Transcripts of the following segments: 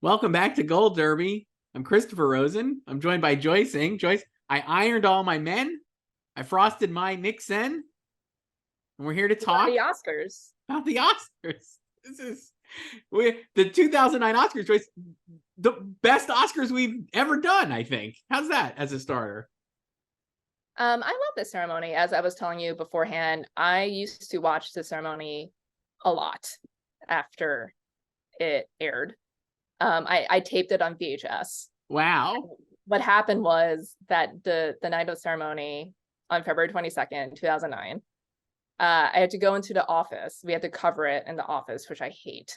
Welcome back to Gold Derby. I'm Christopher Rosen. I'm joined by Joyce. Joyce, I ironed all my men. I frosted my Nixon. And we're here to talk The Oscars. about the Oscars. This is the 2009 Oscars, Joyce. The best Oscars we've ever done, I think. How's that as a starter? I love this ceremony. As I was telling you beforehand, I used to watch the ceremony a lot after it aired. I taped it on VHS. Wow. What happened was that the night of the ceremony on February 22nd, 2009, I had to go into the office. We had to cover it in the office, which I hate.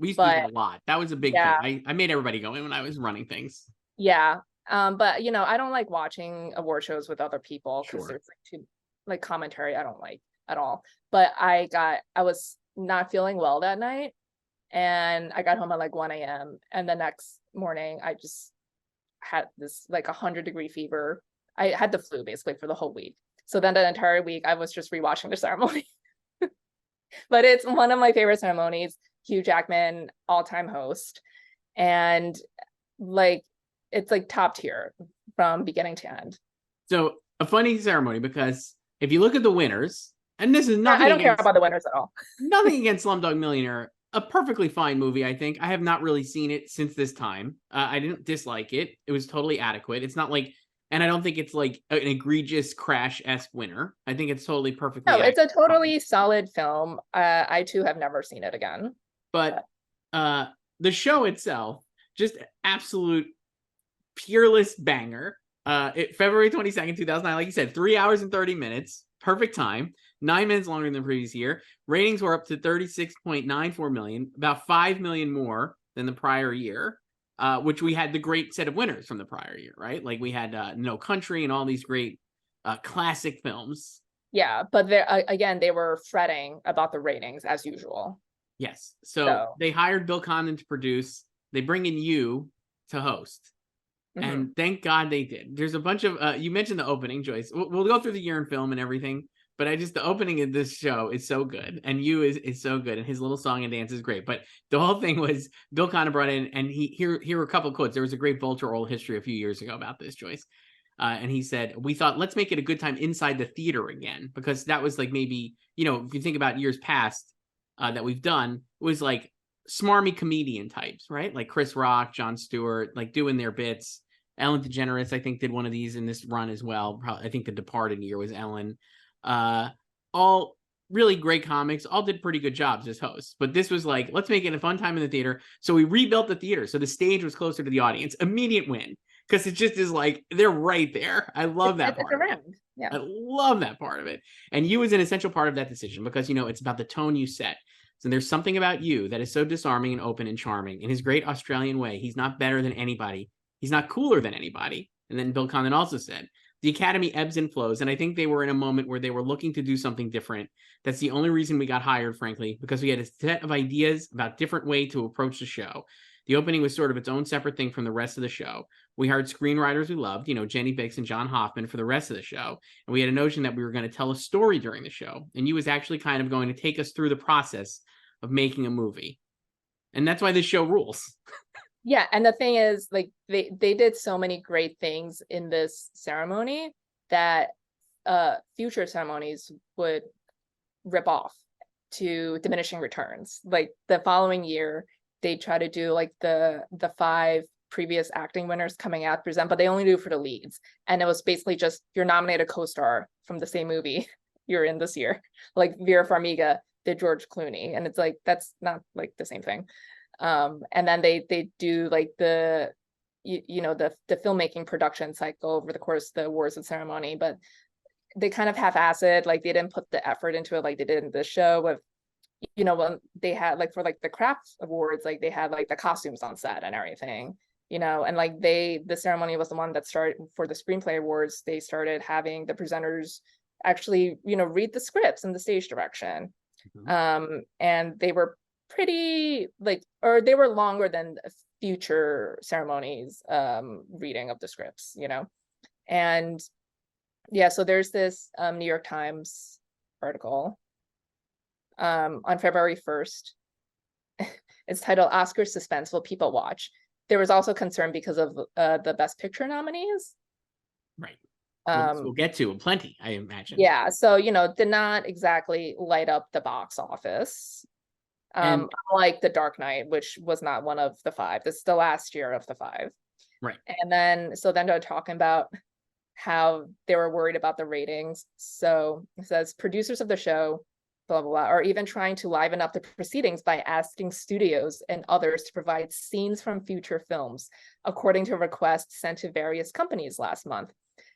We used to do But that a lot. That was a big yeah, thing. I made everybody go in when I was running things. yeah. But I don't like watching award shows with other people because Sure. there's like commentary I don't like at all. But I was not feeling well that night, and I got home at like 1 a.m. And the next morning I just had this like 100-degree fever. I had the flu basically for the whole week. So then the entire week I was just rewatching the ceremony. But it's one of my favorite ceremonies. Hugh Jackman, all-time host, and like it's like top tier from beginning to end. So a funny ceremony because if you look at the winners, and this is I nothing don't care against about the winners at all. nothing against Slumdog Millionaire. A perfectly fine movie, I think. I have not really seen it since this time. I didn't dislike it. It was totally adequate. It's not like, and I don't think it's like an egregious crash-esque winner. I think it's totally perfectly No, it's a fine. totally solid film. I too have never seen it again. But But uh, the show itself, just absolute peerless banger. February 22nd, 2009, like you said, 3 hours and 30 minutes, perfect time, 9 minutes longer than the previous year. Ratings were up to 36.94 million, about 5 million more than the prior year, which we had the great set of winners from the prior year, right? Like we had No Country and all these great classic films. yeah, but there again, they were fretting about the ratings as usual. Yes. So So they hired Bill Condon to produce. They bring in you to host. mhm. And thank God they did. There's a bunch of you mentioned the opening, Joyce. We'll go through the year in film and everything, but the opening of this show is so good, and you is so good, and his little song and dance is great. But the whole thing was Bill Conner brought in, and here were a couple of quotes. There was a great Vulture oral history a few years ago about this, Joyce, and he said, "We thought let's make it a good time inside the theater again because that was like maybe if you think about years past that we've done, it was like smarmy comedian types, right? Like Chris Rock, Jon Stewart, like doing their bits." Ellen DeGeneres, I think, did one of these in this run as well. Probably, I think The Departed year was Ellen. Uh, all really great comics, all did pretty good jobs as hosts. But this was like, let's make it a fun time in the theater. So we rebuilt the theater. So the stage was closer to the audience. Immediate win. Because it just is like, they're right there. I love that It's part of it. around. Yeah. I love that part of it. And you is an essential part of that decision because, it's about the tone you set. So there's something about you that is so disarming and open and charming. In his great Australian way, he's not better than anybody. He's not cooler than anybody. And then Bill Condon also said, the Academy ebbs and flows. And I think they were in a moment where they were looking to do something different. That's the only reason we got hired, frankly, because we had a set of ideas about different way to approach the show. The opening was sort of its own separate thing from the rest of the show. We hired screenwriters we loved, Jenny Biggs and John Hoffman for the rest of the show. And we had a notion that we were going to tell a story during the show. And you was actually kind of going to take us through the process of making a movie. And that's why this show rules. Yeah, and the thing is, like they did so many great things in this ceremony that future ceremonies would rip off to diminishing returns. Like the following year, they try to do like the five previous acting winners coming out to present, but they only do it for the leads. And it was basically just you're nominated co-star from the same movie you're in this year. Like Vera Farmiga did George Clooney, and it's like that's not like the same thing. And then they do like the the filmmaking production cycle over the course of the awards and ceremony, but they kind of half-assed, like they didn't put the effort into it like they did in this show with when they had like for like the craft awards, like they had like the costumes on set and everything, and like the ceremony was the one that started for the screenplay awards. They started having the presenters actually read the scripts and the stage direction. And they were pretty like, or they were longer than future ceremonies reading of the scripts. And yeah, so there's this New York Times article on February 1st. It's titled Oscar Suspense Will People Watch? There was also concern because of the Best Picture nominees. Right. We'll get to plenty, I imagine. Yeah, so did not exactly light up the box office. Like The Dark Knight, which was not one of the 5. This is the last year of the 5. Right. And then they're talking about how they were worried about the ratings. So it says producers of the show, blah, blah, blah, are even trying to liven up the proceedings by asking studios and others to provide scenes from future films, according to a request sent to various companies last month.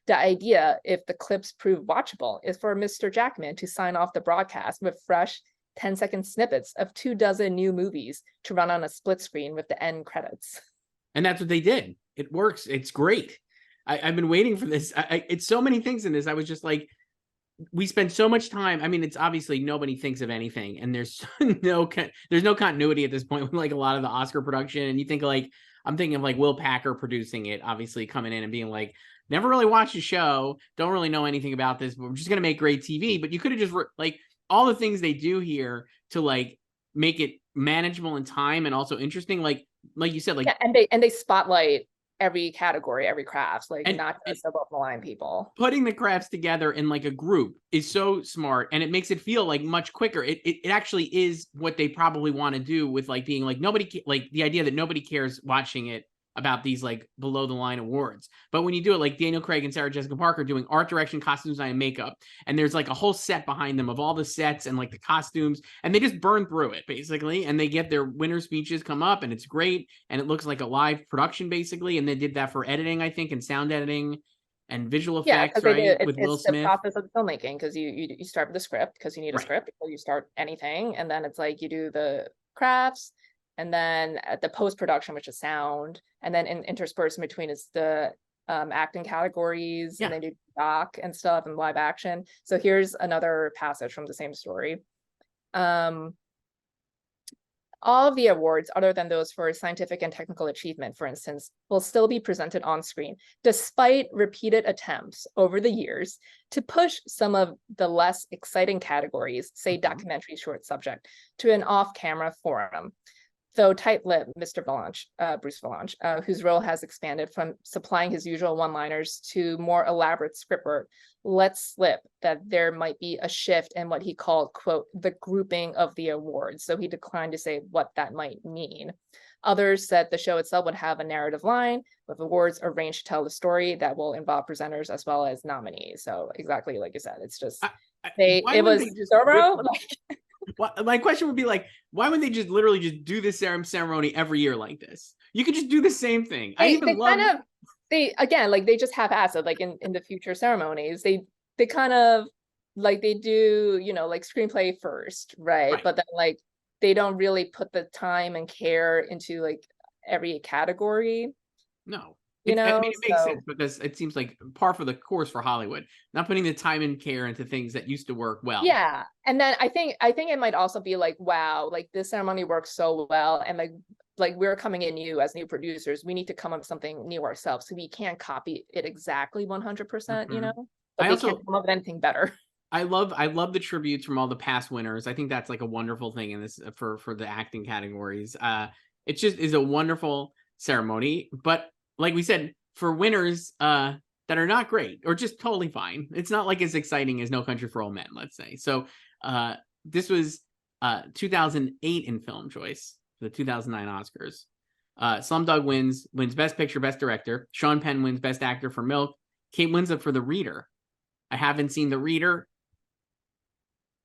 The idea, if the clips prove watchable, is for Mr. Jackman to sign off the broadcast with fresh 10-second snippets of 24 new movies to run on a split screen with the end credits. And that's what they did. It works. It's great. I've been waiting for this. It's so many things in this. I was just like, we spend so much time. I mean, it's obviously nobody thinks of anything, and there's no continuity at this point with like a lot of the Oscar production. And you think like, I'm thinking of like Will Packer producing it, obviously coming in and being like, never really watched the show, don't really know anything about this, but we're just gonna make great TV. But you could have just like all the things they do here to like make it manageable in time and also interesting, like you said, like and they spotlight every category, every craft, like not just above the line people. Putting the crafts together in like a group is so smart, and it makes it feel like much quicker. It actually is what they probably want to do with like being like nobody, like the idea that nobody cares watching it about these like below the line awards. But when you do it like Daniel Craig and Sarah Jessica Parker doing art direction, costume design, and makeup, and there's like a whole set behind them of all the sets and like the costumes, and they just burn through it basically, and they get their winner speeches come up, and it's great, and it looks like a live production basically. And they did that for editing, I think, and sound editing and visual effects, right? With Will Smith. It's the process of filmmaking, because you start with the script because you need a script before you start anything, and then it's like you do the crafts, and then at the post-production, which is sound, and then interspersed in between is the acting categories, and they do doc and stuff and live action. So here's another passage from the same story. All of the awards, other than those for scientific and technical achievement, for instance, will still be presented on screen, despite repeated attempts over the years to push some of the less exciting categories, say documentary short subject, to an off-camera forum. Though tight-lipped, Mr. Bruce Valanche, whose role has expanded from supplying his usual one-liners to more elaborate script work, let slip that there might be a shift in what he called, quote, the grouping of the awards. So he declined to say what that might mean. Others said the show itself would have a narrative line with awards arranged to tell the story that will involve presenters as well as nominees. So exactly like you said, it's just it was thorough. My question would be like, why would they just literally just do this ceremony every year like this? You could just do the same thing. They just half-ass it, like in the future ceremonies. They kind of like they do, like screenplay first, right? But then like they don't really put the time and care into like every category. No. I mean, it makes sense because it seems like par for the course for Hollywood, not putting the time and care into things that used to work well. Yeah. And then I think it might also be like, wow, like this ceremony works so well. And like we're coming in new as new producers. We need to come up with something new ourselves. So we can't copy it exactly 100%, but we can't come up with anything better. I love the tributes from all the past winners. I think that's like a wonderful thing in this for the acting categories. It just is a wonderful ceremony, but like we said, for winners that are not great or just totally fine, it's not like as exciting as No Country for Old Men, let's say. So this was 2008 in film, Joyce, the 2009 Oscars. Slumdog wins Best Picture, Best Director. Sean Penn wins Best Actor for Milk. Kate Winslet for The Reader. I haven't seen The Reader.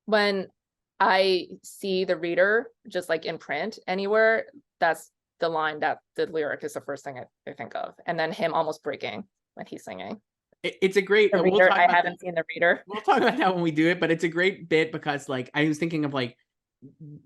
When I see The Reader, just like in print anywhere, that's the line, that the lyric is the first thing I think of, and then him almost breaking when he's singing. It's a great The Reader. I haven't seen The Reader. We'll talk about that when we do it, but it's a great bit because like I was thinking of like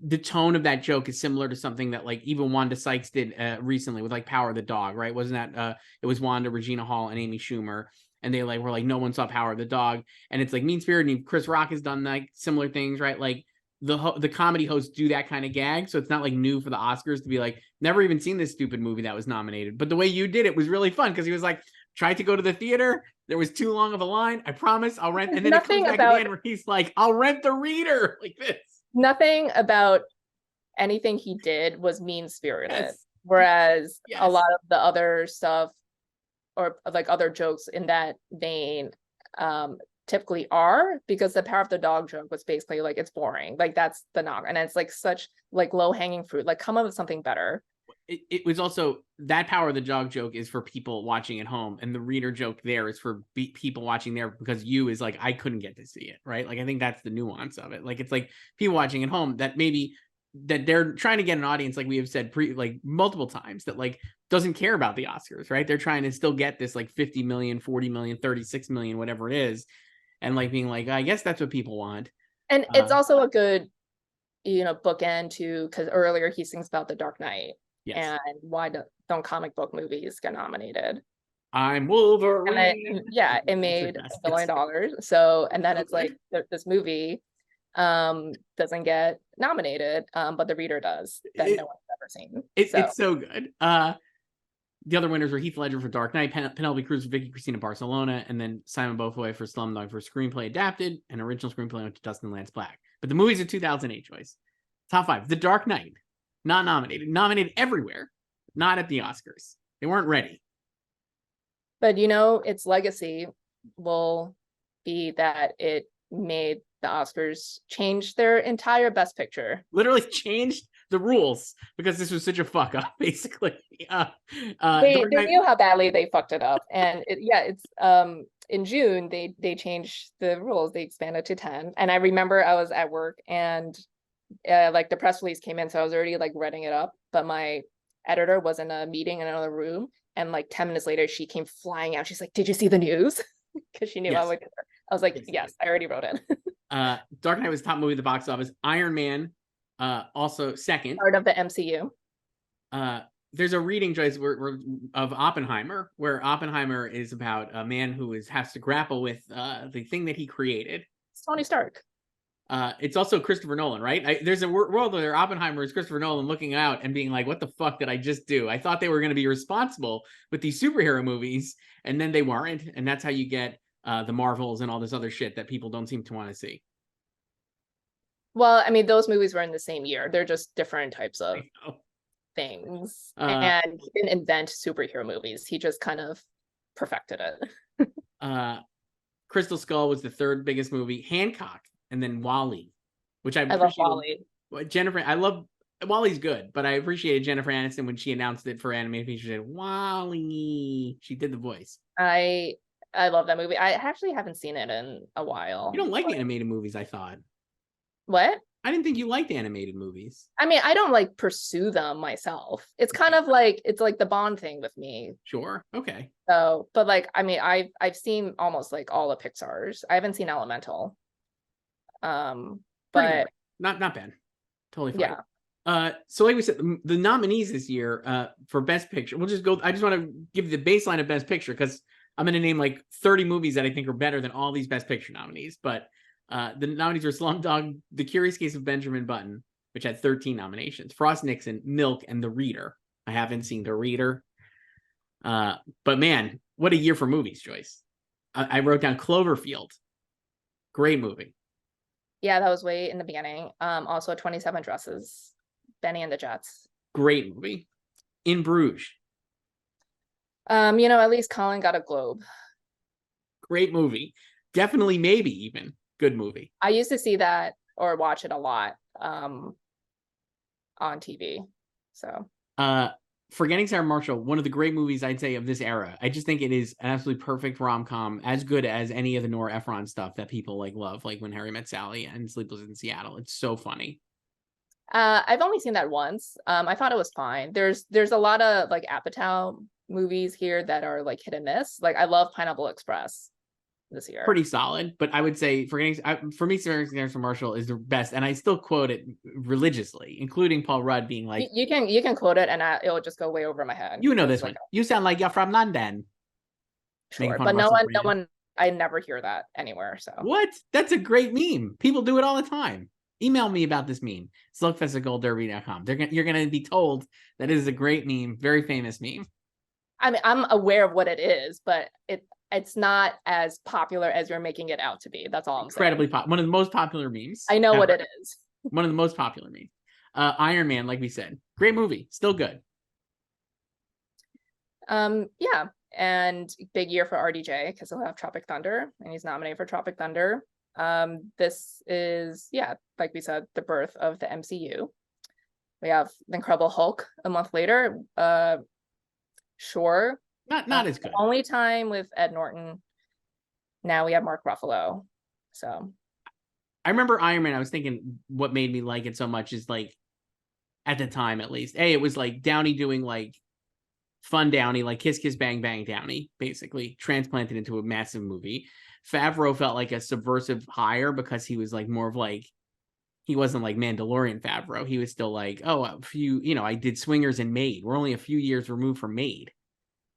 the tone of that joke is similar to something that like even Wanda Sykes did recently with like Power of the Dog, right? Wasn't that it was Wanda, Regina Hall, and Amy Schumer, and they like were like no one saw Power of the Dog, and it's like Mean Spirited, and Chris Rock has done like similar things, right? Like the comedy hosts do that kind of gag, so it's not like new for the Oscars to be like never even seen this stupid movie that was nominated. But the way you did it was really fun because he was like, tried to go to the theater, there was too long of a line, I promise I'll rent, and then it comes back at the end where he's like, I'll rent The Reader, like this. Nothing about anything he did was mean-spirited. Yes. Whereas Yes. a lot of the other stuff, or like other jokes in that vein, typically are, because the power of the dog joke was basically like, it's boring. Like that's the knock. And it's like such like low-hanging fruit. Like come up with something better. It was also that power of the dog joke is for people watching at home, and the reader joke there is for people watching there, because you is like, I couldn't get to see it, right? Like I think that's the nuance of it. Like it's like people watching at home that maybe that they're trying to get an audience, like we have said like multiple times, that like doesn't care about the Oscars, right? They're trying to still get this like 50 million, 40 million, 36 million, whatever it is, and like being like, I guess that's what people want. And it's also a good, bookend to, because earlier he sings about The Dark Knight. Yes. And why don't comic book movies get nominated? I'm Wolverine. It made $1 billion. So, and then it's like this movie doesn't get nominated, but the reader does, that no one's ever seen. It's so good. The other winners were Heath Ledger for Dark Knight, Penelope Cruz for Vicky Cristina Barcelona, and then Simon Beaufoy for Slumdog for Screenplay Adapted, and original screenplay went to Dustin Lance Black. But the movies of 2008, Joyce. Top 5. The Dark Knight, not nominated. Nominated everywhere, not at the Oscars. They weren't ready. But its legacy will be that it made the Oscars change their entire Best Picture. Literally changed the rules because this was such a fuck up, basically. They knew how badly they fucked it up, and it's in June they changed the rules. They expanded to 10, and I remember I was at work and like the press release came in, so I was already like reading it up, but my editor was in a meeting in another room, and like 10 minutes later she came flying out. She's like, "Did you see the news?" Because she knew I would. I was like, "Yes, I already wrote it." Dark Knight was top movie at the box office. Iron Man, also second. Part of the MCU. There's a reading, Joyce, of Oppenheimer, where Oppenheimer is about a man who has to grapple with the thing that he created. It's Tony Stark. It's also Christopher Nolan, right? There's a world where Oppenheimer is Christopher Nolan looking out and being like, what the fuck did I just do? I thought they were going to be responsible with these superhero movies, and then they weren't. And that's how you get the Marvels and all this other shit that people don't seem to want to see. Well, I mean, those movies were in the same year. They're just different types of things. And he didn't invent superhero movies. He just kind of perfected it. Crystal Skull was the third biggest movie. Hancock, and then WALL-E, which I love WALL-E. I love WALL-E's good, but I appreciated Jennifer Aniston when she announced it for animated feature. She said WALL-E. She did the voice. I love that movie. I actually haven't seen it in a while. You don't like animated movies, I thought. What? I didn't think you liked animated movies. I mean, I don't like pursue them myself. It's kind of like, it's like the Bond thing with me. Sure. Okay. So, but like, I mean, I've seen almost like all the Pixar's. I haven't seen Elemental. But not bad. Totally fine. Yeah. So like we said, the nominees this year for Best Picture, we'll just go. I just want to give the baseline of Best Picture because I'm going to name like 30 movies that I think are better than all these Best Picture nominees. But the nominees were Slumdog, The Curious Case of Benjamin Button, which had 13 nominations, Frost Nixon, Milk, and The Reader. I haven't seen The Reader. But man, what a year for movies, Joyce. I wrote down Cloverfield. Great movie. Yeah, that was way in the beginning. Also 27 Dresses, Benny and the Jets. Great movie. In Bruges. At least Colin got a Globe. Great movie. Definitely, maybe even good movie. I used to see that or watch it a lot on TV. So Forgetting Sarah Marshall, one of the great movies I'd say of this era. I just think it is an absolutely perfect rom-com, as good as any of the Nora Ephron stuff that people like love, like When Harry Met Sally and Sleepless in Seattle. It's so funny. I've only seen that once. I thought it was fine. There's a lot of like Apatow movies here that are like hit and miss. Like I love Pineapple Express this year. Pretty solid, but I would say for me, Sarah Marshall is the best, and I still quote it religiously, including Paul Rudd being like, "You can quote it, and it'll just go way over my head." You know this one. You sound like you're from London. Sure, but no one. I never hear that anywhere. So what? That's a great meme. People do it all the time. Email me about this meme. Slugfest@goldderby.com. You're gonna be told that it is a great meme, very famous meme. I mean, I'm aware of what it is, but it's not as popular as you're making it out to be. That's all I'm saying. Incredibly popular. One of the most popular memes. I know what it is. One of the most popular memes. Iron Man, like we said, great movie, still good. Yeah, and big year for RDJ because he'll have Tropic Thunder, and he's nominated for Tropic Thunder. This is, yeah, like we said, the birth of the MCU. We have the Incredible Hulk a month later. Sure, Not as good. Only time with Ed Norton. Now we have Mark Ruffalo. So I remember Iron Man. I was thinking what made me like it so much is like, at the time at least, it was like Downey doing like fun Downey, like Kiss Kiss Bang Bang Downey, basically transplanted into a massive movie. Favreau felt like a subversive hire because he was like more of like, he wasn't like Mandalorian Favreau. He was still like, oh, a few, I did Swingers and Made. We're only a few years removed from Made.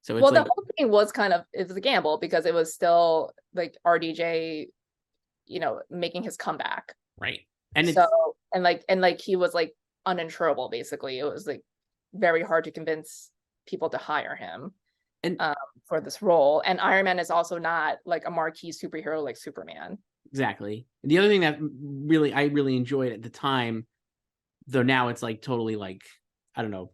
So it's well, like, the whole thing was it was a gamble because it was still like RDJ, making his comeback. Right. And so, and he was like uninsurable, basically. It was like very hard to convince people to hire him and for this role. And Iron Man is also not like a marquee superhero like Superman. Exactly. The other thing that I really enjoyed at the time, though now it's like totally like, I don't know,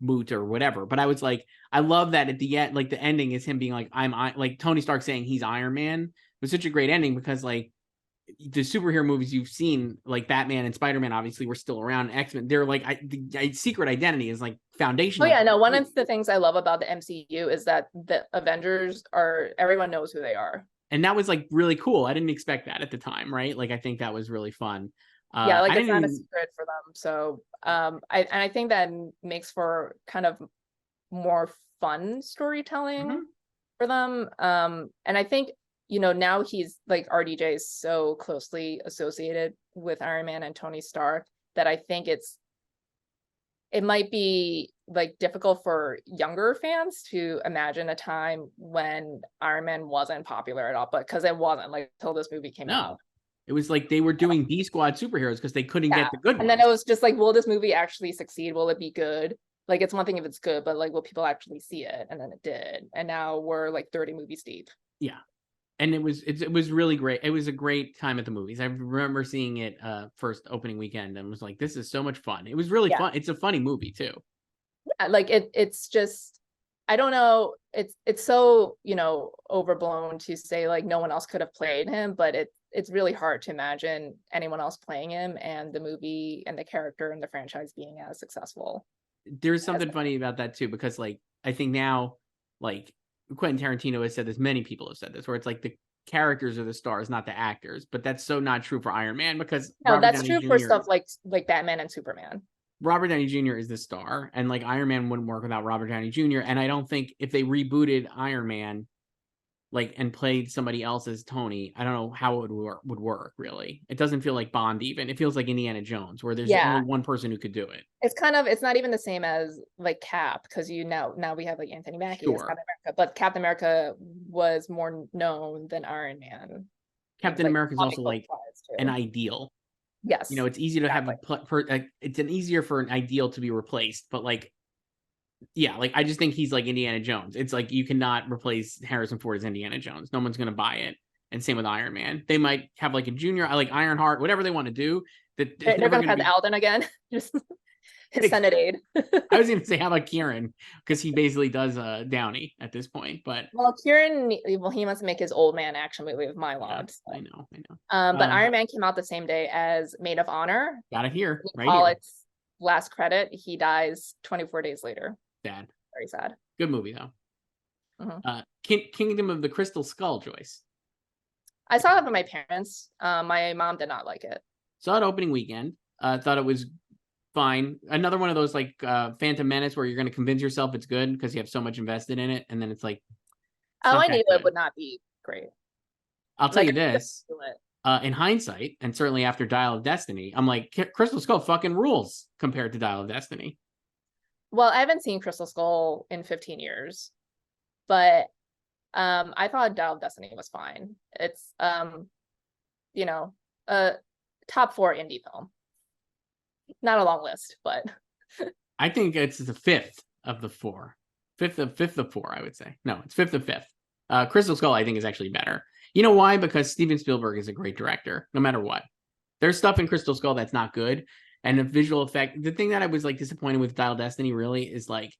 moot or whatever, but I was like, I love that at the end, like the ending is him being like, like Tony Stark saying he's Iron Man. It was such a great ending because like the superhero movies you've seen, like Batman and Spider-Man, obviously were still around. X-Men, they're like, the secret identity is like foundational. Oh yeah, no, one of the things I love about the MCU is that the Avengers everyone knows who they are. And that was like really cool. I didn't expect that at the time, right? Like I think that was really fun. Yeah, like it's not a secret for them. So I think that makes for kind of more fun storytelling for them. And I think, now he's like RDJ is so closely associated with Iron Man and Tony Stark that I think it might be like difficult for younger fans to imagine a time when Iron Man wasn't popular at all, but because it wasn't like until this movie came out. It was like they were doing B squad superheroes because they couldn't get the good ones. And then it was just like, will this movie actually succeed? Will it be good? Like, it's one thing if it's good, but like, will people actually see it? And then it did. And now we're like 30 movies deep. Yeah. And it was really great. It was a great time at the movies. I remember seeing it first opening weekend and was like, this is so much fun. It was really fun. It's a funny movie too. Yeah, like it's just, I don't know. It's so, overblown to say like no one else could have played him, but it's really hard to imagine anyone else playing him and the movie and the character and the franchise being as successful. There's something funny about that too, because like, I think now, like Quentin Tarantino has said this, many people have said this, where it's like the characters are the stars, not the actors. But that's so not true for Iron Man because that's true for stuff like Batman and Superman. Robert Downey Jr. is the star, and like Iron Man wouldn't work without Robert Downey Jr. And I don't think if they rebooted Iron Man, like and played somebody else as Tony, I don't know how it would work. Really, it doesn't feel like Bond. Even it feels like Indiana Jones, where there's only one person who could do it. It's not even the same as like Cap, because now we have like Anthony Mackie as Captain America, but Captain America was more known than Iron Man. Captain America is also like an ideal. Yes, it's easy to have it's easier for an ideal to be replaced, but like, yeah, like I just think he's like Indiana Jones. It's like you cannot replace Harrison Ford as Indiana Jones. No one's gonna buy it. And same with Iron Man. They might have like a junior, like Ironheart, whatever they want to do. They're gonna have Alden again. Just his Senate aide. I was gonna say, how about Kieran? Because he basically does Downey at this point. But Kieran, he must make his old man action movie with Mylod. Yeah, I know. But Iron Man came out the same day as Maid of Honor. Got it here. Right here. Its last credit. He dies 24 days later. Sad. Very sad. Good movie though. Kingdom of the Crystal Skull, Joyce. I saw it with my parents. My mom did not like it. Saw it opening weekend. Thought it was fine. Another one of those like Phantom Menace where you're going to convince yourself it's good because you have so much invested in it, and then it's like, I knew it would not be great. I'll tell you this. In hindsight, and certainly after Dial of Destiny, I'm like, Crystal Skull fucking rules compared to Dial of Destiny. Well, I haven't seen Crystal Skull in 15 years, but I thought Dial of Destiny was fine. It's a top 4 indie film. Not a long list, but I think it's the fifth of the 4. Fifth of 4, I would say. No, it's fifth of 5th. Crystal Skull, I think, is actually better. You know why? Because Steven Spielberg is a great director, no matter what. There's stuff in Crystal Skull that's not good. And the visual effect, the thing that I was like disappointed with Dial Destiny really is like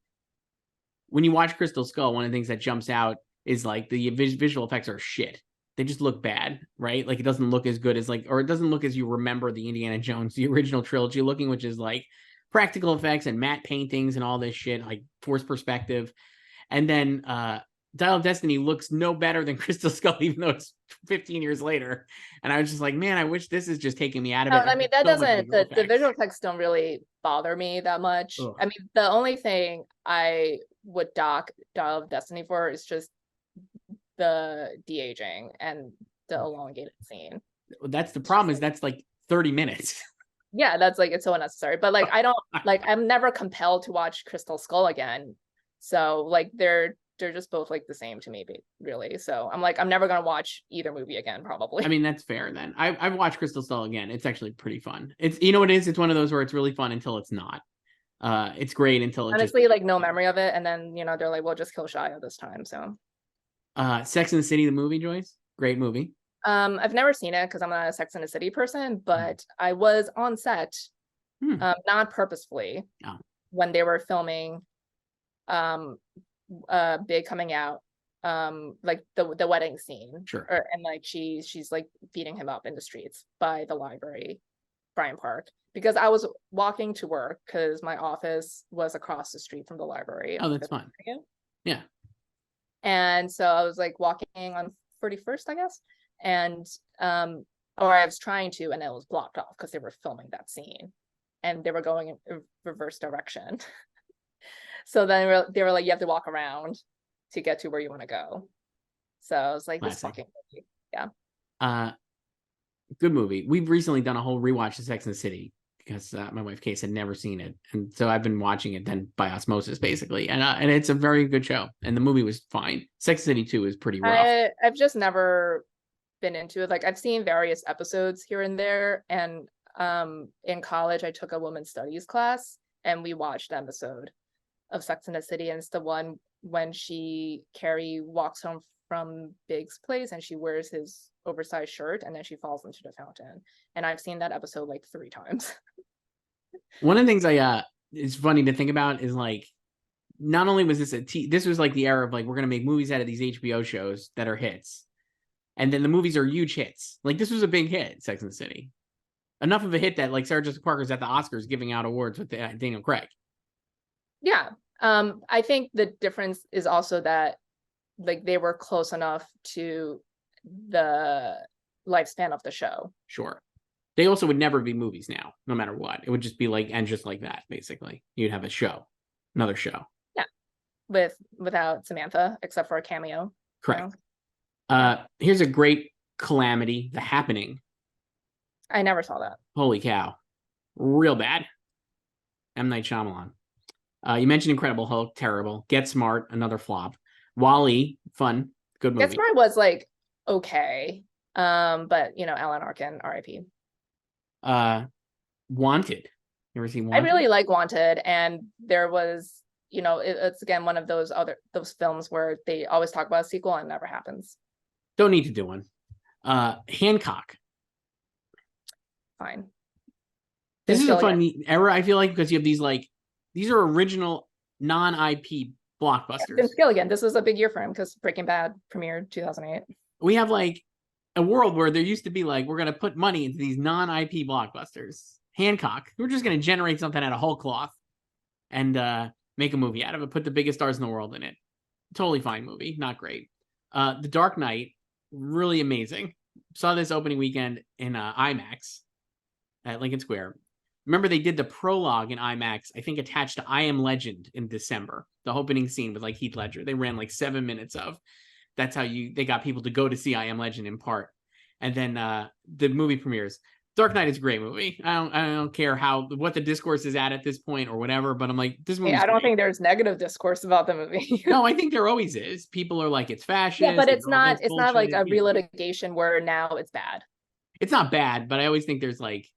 when you watch Crystal Skull, one of the things that jumps out is like the visual effects are shit. They just look bad, right? Like it doesn't look as good as like, or it doesn't look as you remember the Indiana Jones, the original trilogy looking, which is like practical effects and matte paintings and all this shit, like forced perspective. And then Dial of Destiny looks no better than Crystal Skull, even though it's 15 years later. And I was just like, man, I wish this is just taking me out of it. I mean, that So much doesn't, visual the visual effects. effects don't really bother me that much. Ugh. I mean, the only thing I would dock Dial of Destiny for is just the de-aging and the elongated scene. That's the problem, is that's like 30 minutes. Yeah, that's like, it's so unnecessary. But like, I don't, like, I'm never compelled to watch Crystal Skull again. So like, they're just both like the same to me, really. So I'm like, I'm never gonna watch either movie again, probably. I mean, that's fair then. I've watched Crystal Skull again. It's actually pretty fun. It's, you know what it is? It's one of those where it's really fun until it's not. It's great until it Honestly, like no memory of it. And then, you know, they're like, we'll just kill Shia this time. So Sex and the City, the movie, Joyce. Great movie. I've never seen it because I'm not a Sex and the City person, but I was on set, not purposefully, Oh. when they were filming Big Coming Out, like the wedding scene. Sure. And like she's like beating him up in the streets by the library, Bryant Park, because I was walking to work because my office was across the street from the library. Oh, that's fun. Yeah. And so I was like walking on 31st, I guess. And or I was trying to, and it was blocked off because they were filming that scene and they were going in reverse direction. So then they were like, you have to walk around to get to where you want to go. So I was like, this fucking movie. Yeah. Good movie. We've recently done a whole rewatch of Sex and the City because my wife Case had never seen it, and so I've been watching it then by osmosis basically, and it's a very good show, and the movie was fine. Sex and the City 2 is pretty rough. I've just never been into it. Like I've seen various episodes here and there, and in college I took a women's studies class and we watched an episode of Sex and the City, and it's the one when Carrie walks home from Big's place and she wears his oversized shirt and then she falls into the fountain. And I've seen that episode like 3 times. One of the things it's funny to think about is like, not only was this this was like the era of like, we're gonna make movies out of these HBO shows that are hits, and then the movies are huge hits. Like this was a big hit, Sex and the City. Enough of a hit that like Sarah Jessica Parker's at the Oscars giving out awards with Daniel Craig. Yeah. I think the difference is also that like they were close enough to the lifespan of the show. Sure. They also would never be movies now, no matter what. It would just be like, and just like that, basically. You'd have a show, another show. Yeah. Without Samantha, except for a cameo. Correct. You know? Here's a great calamity, The Happening. I never saw that. Holy cow. Real bad. M. Night Shyamalan. You mentioned Incredible Hulk, terrible. Get Smart, another flop. WALL-E, fun, good movie. Get Smart was like okay, but you know, Alan Arkin, R.I.P. Wanted. You ever see Wanted? I really like Wanted, and there was, you know, it's again one of those films where they always talk about a sequel and it never happens. Don't need to do one. Hancock. Fine. This is a fun era, I feel like, because you have these are original non-IP blockbusters. Vince Gilligan, this was a big year for him because Breaking Bad premiered 2008. We have like a world where there used to be like, we're going to put money into these non-IP blockbusters. Hancock, we're just going to generate something out of whole cloth and make a movie out of it, put the biggest stars in the world in it. Totally fine movie, not great. The Dark Knight, really amazing. Saw this opening weekend in IMAX at Lincoln Square. Remember, they did the prologue in IMAX, I think attached to I Am Legend in December. The opening scene with like Heath Ledger. They ran like 7 minutes of. That's how they got people to go to see I Am Legend in part. And then the movie premieres. Dark Knight is a great movie. I don't care what the discourse is at this point or whatever, but I'm like, this movie. I don't think there's negative discourse about the movie. No, I think there always is. People are like, it's fascist. Yeah, but it's not like a real litigation where now it's bad. It's not bad, but I always think there's like,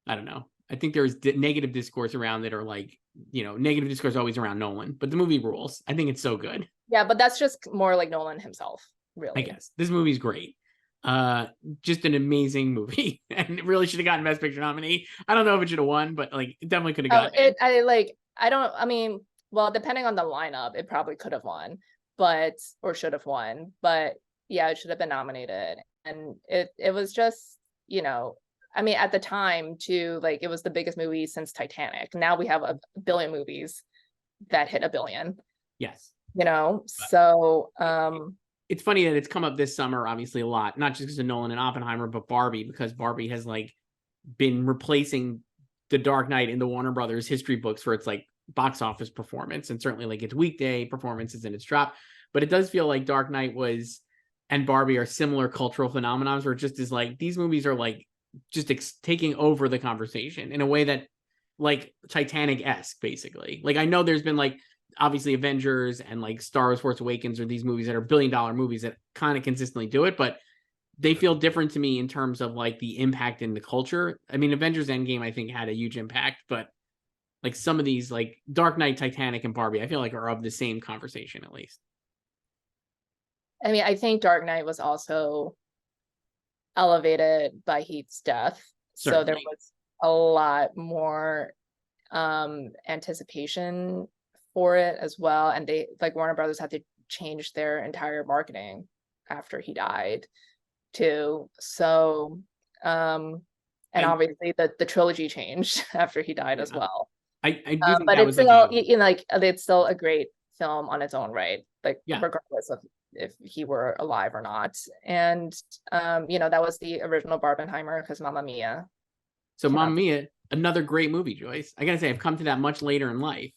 I don't know. I think there's negative discourse around that, or like, you know, negative discourse always around Nolan, but the movie rules. I think it's so good. Yeah, but that's just more like Nolan himself, really. I guess this movie's great. Just an amazing movie, and it really should have gotten Best Picture nominee. I don't know if it should have won, but like it definitely could have Oh, gotten I don't, I mean, well, depending on the lineup, it probably could have won, but, or should have won, but yeah, it should have been nominated. And it was just, you know, I mean, at the time too, like it was the biggest movie since Titanic. Now we have a billion movies that hit a billion, Yes. you know, But so, it's funny that it's come up this summer, obviously a lot, not just because of Nolan and Oppenheimer, but Barbie, because Barbie has like been replacing The Dark Knight in the Warner Brothers history books for its like box office performance, and certainly like its weekday performances and its drop. But it does feel like Dark Knight was and Barbie are similar cultural phenomenons, where it just is like these movies are like just taking over the conversation in a way that like Titanic-esque, basically. Like I know there's been like obviously Avengers and like Star Wars Force Awakens are these movies that are billion-dollar movies that kind of consistently do it, but they feel different to me in terms of like the impact in the culture. I mean, Avengers Endgame, I think, had a huge impact, but like some of these, like Dark Knight, Titanic, and Barbie, I feel like are of the same conversation at least. I mean, I think Dark Knight was also elevated by Heath's death. So there Certainly. was a lot more anticipation for it as well. And they, like, Warner Brothers had to change their entire marketing after he died too. So and I obviously the trilogy changed after he died as yeah, well. I do think But that it's was like still, a you know, like it's still a great film on its own right, like yeah. regardless of if he were alive or not. And you know, that was the original Barbenheimer, because Mamma Mia So came Mamma out. Mia, another great movie, Joyce. I gotta say, I've come to that much later in life.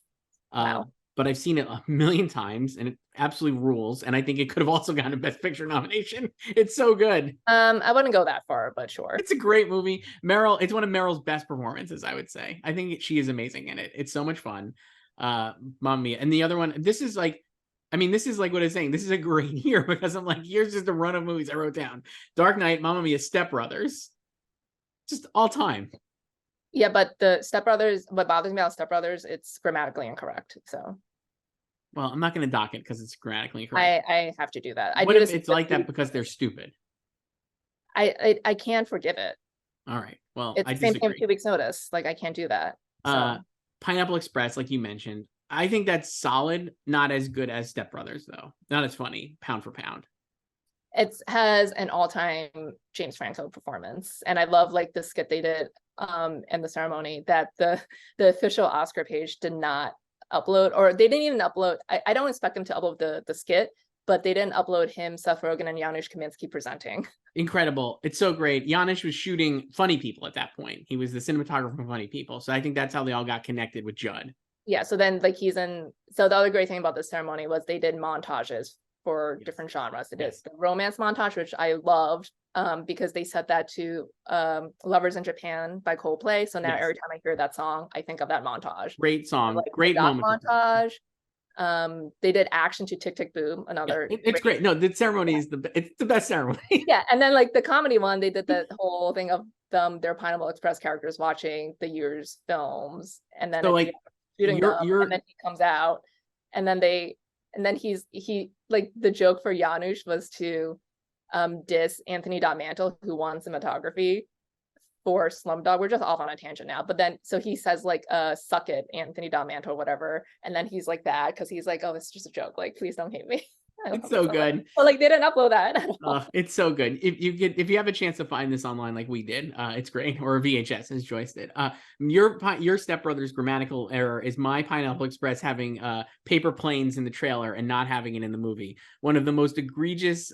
Uh, Wow. but I've seen it a million times and it absolutely rules. And I think it could have also gotten a Best Picture nomination. It's so good. I wouldn't go that far, but sure. It's a great movie. Meryl, it's one of Meryl's best performances, I would say. I think she is amazing in it. It's so much fun. Mamma Mia. And the other one, this is like, I mean, this is like what I was saying. This is a great year because I'm like, here's just a run of movies I wrote down. Dark Knight, Mamma Mia, Step Brothers. Just all time. Yeah, but the Step Brothers, what bothers me about Step Brothers, it's grammatically incorrect. So Well, I'm not going to dock it because it's grammatically correct. I have to do that. I What need to if see it's the like that movie. because they're stupid? I can't forgive it. All right. Well, It's I the same thing with disagree. 2 weeks notice. Like I can't do that. Uh, So Pineapple Express, like you mentioned, I think that's solid. Not as good as Step Brothers, though. Not as funny, pound for pound. it has an all-time James Franco performance. And I love like the skit they did in the ceremony that the official Oscar page did not upload, or they didn't even upload. I don't expect them to upload the skit, but they didn't upload him, Seth Rogen, and Janusz Kaminski presenting. Incredible. It's so great. Janusz was shooting Funny People at that point. He was the cinematographer for Funny People. So I think that's how they all got connected with Judd. Yeah, so then like he's in, so the other great thing about this ceremony was they did montages for different genres. They did the romance montage, which I loved, because they set that to Lovers in Japan by Coldplay. So now every time I hear that song, I think of that montage. Great song. Like Great the doc moment. montage. They did Action to Tick Tick Boom, another It's great. No, the ceremony is it's the best ceremony. yeah. And then like the comedy one, they did the whole thing of them, their Pineapple Express characters watching the year's films, and then So at like the end, shooting them, you're and then he comes out, and then he like the joke for Janusz was to diss Anthony Mantle, who won cinematography for Slumdog. We're just off on a tangent now, but then so he says like suck it, Anthony Mantle, whatever, and then he's like that because he's like, oh, it's just a joke, like please don't hate me. it's so good. But like they didn't upload that. It's so good. If you have a chance to find this online like we did, it's great. Or a VHS as Joyce did. Your Step Brothers grammatical error is my Pineapple Express having paper planes in the trailer and not having it in the movie. One of the most egregious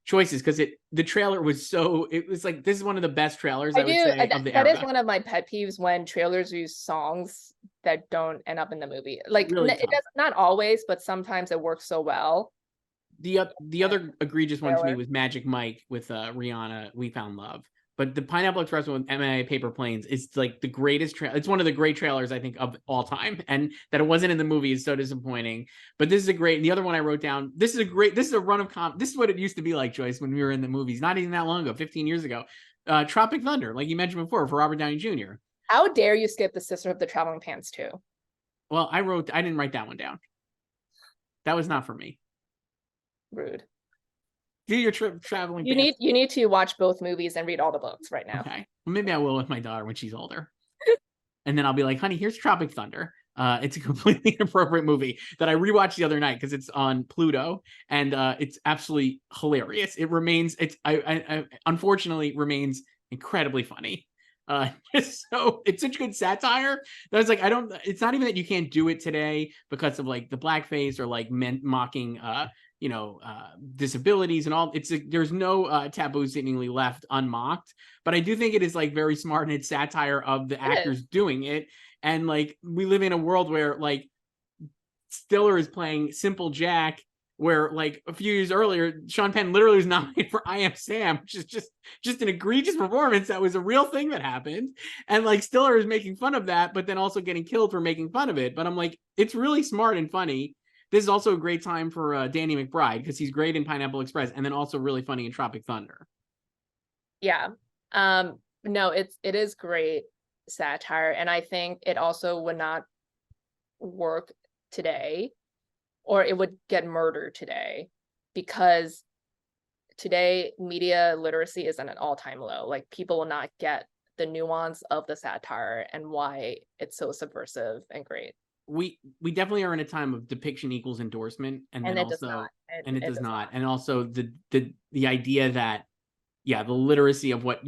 choices, because the trailer was so, it was like, this is one of the best trailers I would say of the that era. is one of my pet peeves, when trailers use songs that don't end up in the movie. Like Really it does, not always, but sometimes it works so well. The other egregious one to me Trailer. was Magic Mike with Rihanna, We Found Love. But the Pineapple Express one with M.A. Paper Planes is like the greatest it's one of the great trailers I think of all time, and that it wasn't in the movie is so disappointing. But this is a great, the other one I wrote down, this is a run of this is what it used to be like, Joyce, when we were in the movies, not even that long ago, 15 years ago. Tropic Thunder, like you mentioned before, for Robert Downey Jr. How dare you skip the Sister of the Traveling Pants too? Well, I didn't write that one down. That was not for me. Rude. Do your traveling. You need to watch both movies and read all the books right now. Okay. Well, maybe I will with my daughter when she's older. And then I'll be like, honey, here's Tropic Thunder. It's a completely inappropriate movie that I rewatched the other night because it's on Pluto, and it's absolutely hilarious. It remains, I unfortunately remains incredibly funny. So it's such good satire that I was like, it's not even that you can't do it today because of like the blackface or like mocking, disabilities and all. There's no taboo seemingly left unmocked, but I do think it is like very smart in its satire of the actors doing it. And like, we live in a world where like Stiller is playing Simple Jack, where like a few years earlier, Sean Penn literally was nominated for I Am Sam, which is just an egregious performance. That was a real thing that happened. And like Stiller is making fun of that, but then also getting killed for making fun of it. But I'm like, it's really smart and funny. This is also a great time for Danny McBride because he's great in Pineapple Express and then also really funny in Tropic Thunder. Yeah. No, it is great satire, and I think it also would not work today, or it would get murdered today, because today media literacy is at an all-time low. Like, people will not get the nuance of the satire and why it's so subversive and great. We definitely are in a time of depiction equals endorsement, and then it also does not. it does not. And also the idea that the literacy of what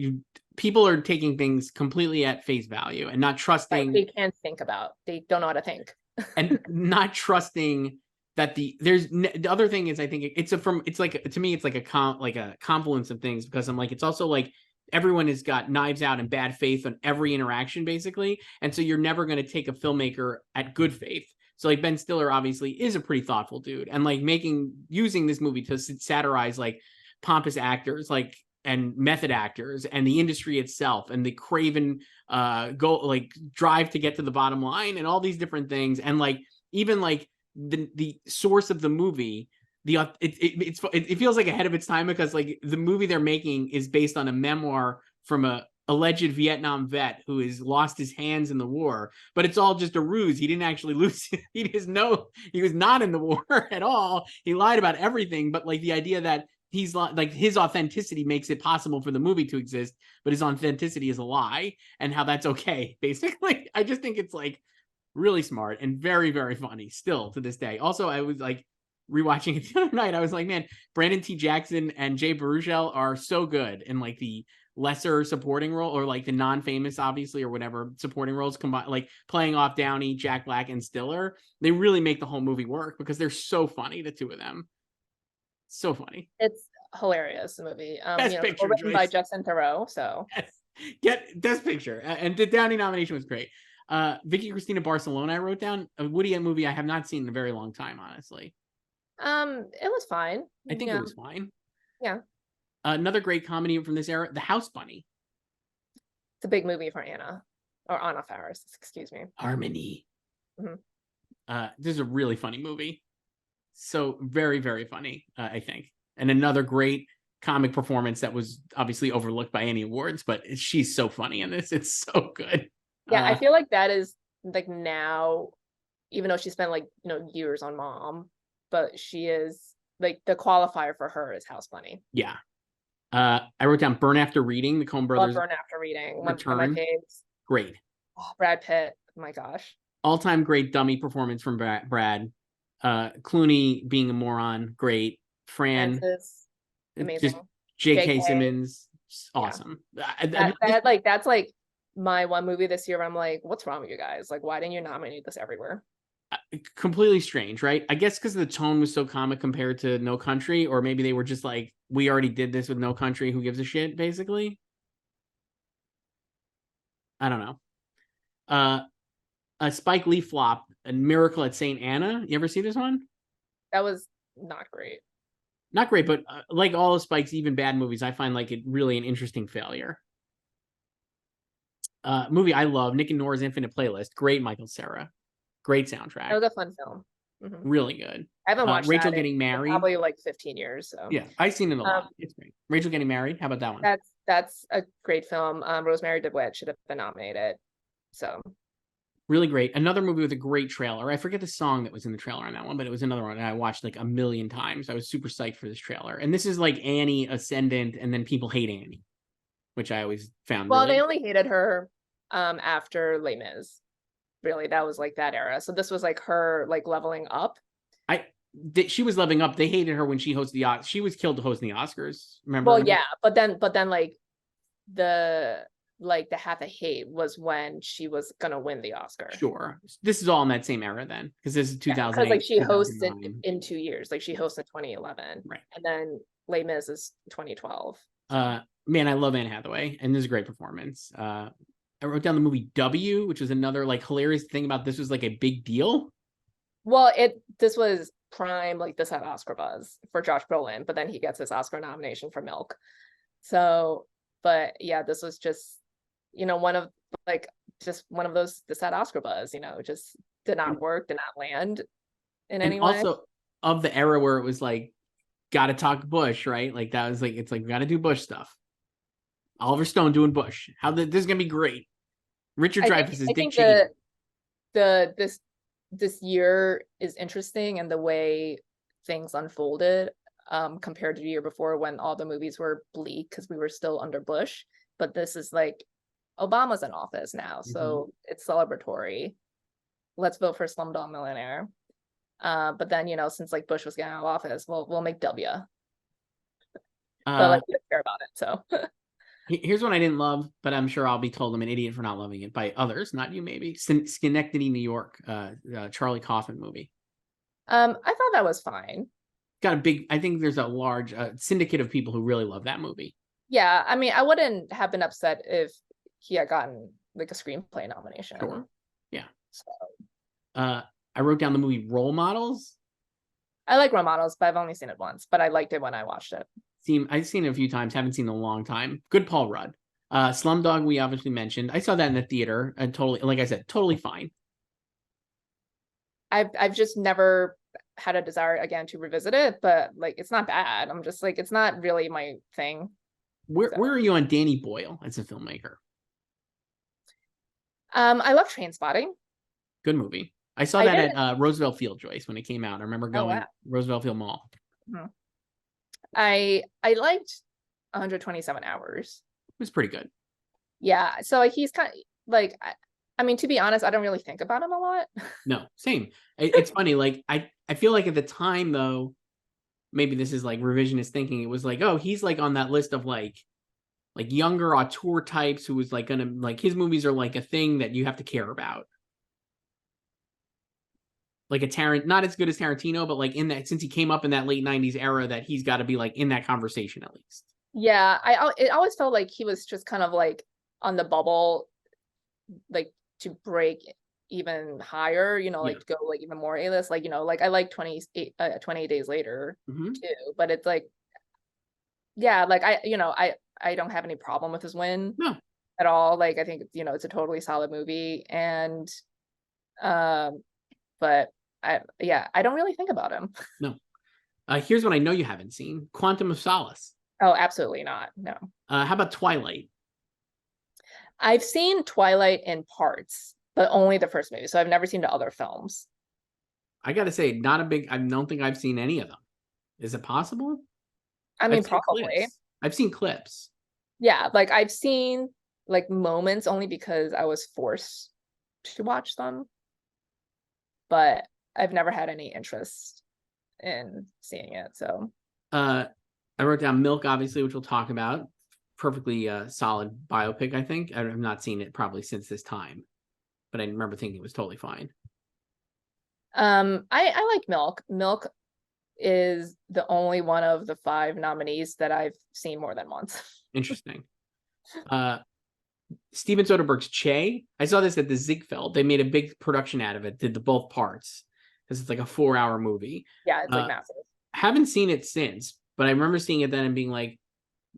people are taking things completely at face value and not trusting. Right, they can't think about. They don't know how to think. And not trusting that the other thing is, I think it's like, to me, it's like a confluence of things, because I'm like, it's also like everyone has got knives out and bad faith on every interaction basically. And so you're never going to take a filmmaker at good faith. So like Ben Stiller obviously is a pretty thoughtful dude, and like using this movie to satirize like pompous actors, like, and method actors and the industry itself and the craven drive to get to the bottom line and all these different things. And like, even like the source of the movie, it feels like ahead of its time, because like the movie they're making is based on a memoir from a alleged Vietnam vet who has lost his hands in the war, but it's all just a ruse. He didn't actually lose. He was not in the war at all. He lied about everything. But like the idea that he's like, his authenticity makes it possible for the movie to exist, but his authenticity is a lie, and how that's okay, basically. I just think it's like really smart and very, very funny still to this day. Also, I was like rewatching it the other night. I was like, man, Brandon T. Jackson and Jay Baruchel are so good in like the lesser supporting role, or like the non-famous, obviously, or whatever supporting roles combined, like playing off Downey, Jack Black, and Stiller. They really make the whole movie work because they're so funny, the two of them. So funny. It's hilarious, the movie. Best picture, written by Justin Theroux, so yes. Get Best Picture, and the Downey nomination was great. Vicky Cristina Barcelona, I wrote down, a Woody Allen movie I have not seen in a very long time, honestly. It was fine. I think it was fine. Yeah. Another great comedy from this era, The House Bunny. It's a big movie for Anna Faris, excuse me. Harmony. Mm-hmm. This is a really funny movie. So very, very funny, I think. And another great comic performance that was obviously overlooked by any awards, but she's so funny in this. It's so good. Yeah, I feel like that is like, now, even though she spent like years on Mom, but she is like, the qualifier for her is House Bunny. Yeah. I wrote down Burn After Reading, the Coen Brothers. Love Burn After Reading. One of my faves. Great. Oh, Brad Pitt. Oh my gosh. All-time great dummy performance from Brad. Clooney being a moron, great. Fran, Francis, amazing. Just J.K. Simmons, awesome. Yeah. That's like my one movie this year where I'm like, what's wrong with you guys? Like, why didn't you nominate this everywhere? Completely strange, right? I guess because the tone was so comic compared to No Country, or maybe they were just like, we already did this with No Country, who gives a shit, basically. I don't know. A Spike Lee flop, A Miracle at St. Anna. You ever see this one? That was not great. Not great, but like all of Spike's even bad movies, I find like it really an interesting failure. Movie I love, Nick and Nora's Infinite Playlist. Great Michael Cera. Great soundtrack. That was a fun film. Mm-hmm. Really good. I haven't watched Rachel that Getting Married. Probably like 15 years. So yeah, I've seen it a lot. It's great. Rachel Getting Married. How about that one? That's a great film. Rosemary DeWitt should have been nominated. So Really great. Another movie with a great trailer. I forget the song that was in the trailer on that one, but it was another one I watched like a million times. I was super psyched for this trailer. And this is like Annie Ascendant, and then people hate Annie, which I always found Well, really. they only hated her after Les Mis. Really, that was like that era. So this was like her like leveling up. She was leveling up. They hated her when she hosted the Oscars. She was killed to host the Oscars. Remember? Well, yeah, but then the the half of hate was when she was gonna win the Oscar. Sure. This is all in that same era then, because this is 2008. Because like she hosts 2009. in 2 years. Like she hosts in 2011, Right. and then Les Mis is 2012. Man, I love Anne Hathaway, and this is a great performance. I wrote down the movie W, which was another like hilarious thing about this was like a big deal. Well, this was prime, like this had Oscar buzz for Josh Brolin, but then he gets his Oscar nomination for Milk. So, but yeah, this was just, one of those, this had Oscar buzz, just did not work, did not land in any way. Also of the era where it was like, gotta talk Bush, right? Like that was like, it's like, we gotta do Bush stuff. Oliver Stone doing Bush. This is gonna be great. Richard Dreyfuss is Dick Cheney. This year is interesting, and the way things unfolded compared to the year before when all the movies were bleak because we were still under Bush. But this is like Obama's in office now, so it's celebratory. Let's vote for Slumdog Millionaire. But then since like Bush was getting out of office, we'll make W. But like we don't care about it, so. Here's one I didn't love, but I'm sure I'll be told I'm an idiot for not loving it by others, not you maybe. Schenectady, New York, Charlie Kaufman movie. I thought that was fine. I think there's a large syndicate of people who really love that movie. Yeah, I mean, I wouldn't have been upset if he had gotten like a screenplay nomination. Sure. Yeah. So. I wrote down the movie Role Models. I like Role Models, but I've only seen it once, but I liked it when I watched it. I've seen it a few times, haven't seen it in a long time. Good Paul Rudd. Slumdog, we obviously mentioned. I saw that in the theater, and totally, like I said, totally fine. I've just never had a desire again to revisit it, but like it's not bad. I'm just like, it's not really my thing. Where are you on Danny Boyle as a filmmaker? I love Trainspotting. Good movie. I saw that at Roosevelt Field, Joyce, when it came out. I remember going Roosevelt Field Mall. Mm-hmm. I liked 127 Hours. It was pretty good. Yeah, so like he's kind of like, I mean, to be honest, I don't really think about him a lot. No, same. It's funny. Like I feel like at the time though, maybe this is like revisionist thinking. It was like, oh, he's like on that list of like younger auteur types who was like gonna like his movies are like a thing that you have to care about. Like not as good as Tarantino, but like in that, since he came up in that late 90s era, that he's got to be like in that conversation at least. Yeah, it always felt like he was just kind of like on the bubble, like to break even higher, like to go like even more A-list. Like, like I like 28 Days Later too, but it's like, yeah, like I don't have any problem with his win at all. Like I think it's a totally solid movie, and but I don't really think about him. No. Here's what I know you haven't seen: Quantum of Solace. Oh, absolutely not. No. How about Twilight? I've seen Twilight in parts, but only the first movie. So I've never seen the other films. I got to say, I don't think I've seen any of them. Is it possible? I mean, probably. I've seen clips. Yeah, like I've seen like moments only because I was forced to watch them. But I've never had any interest in seeing it. So I wrote down Milk, obviously, which we'll talk about. Perfectly solid biopic, I think. I've not seen it probably since this time, but I remember thinking it was totally fine. I like Milk. Milk is the only one of the 5 nominees that I've seen more than once. Interesting. Steven Soderbergh's Che. I saw this at the Ziegfeld. They made a big production out of it, did the both parts, because it's like a 4-hour movie. Yeah, it's like massive. Haven't seen it since, but I remember seeing it then and being like,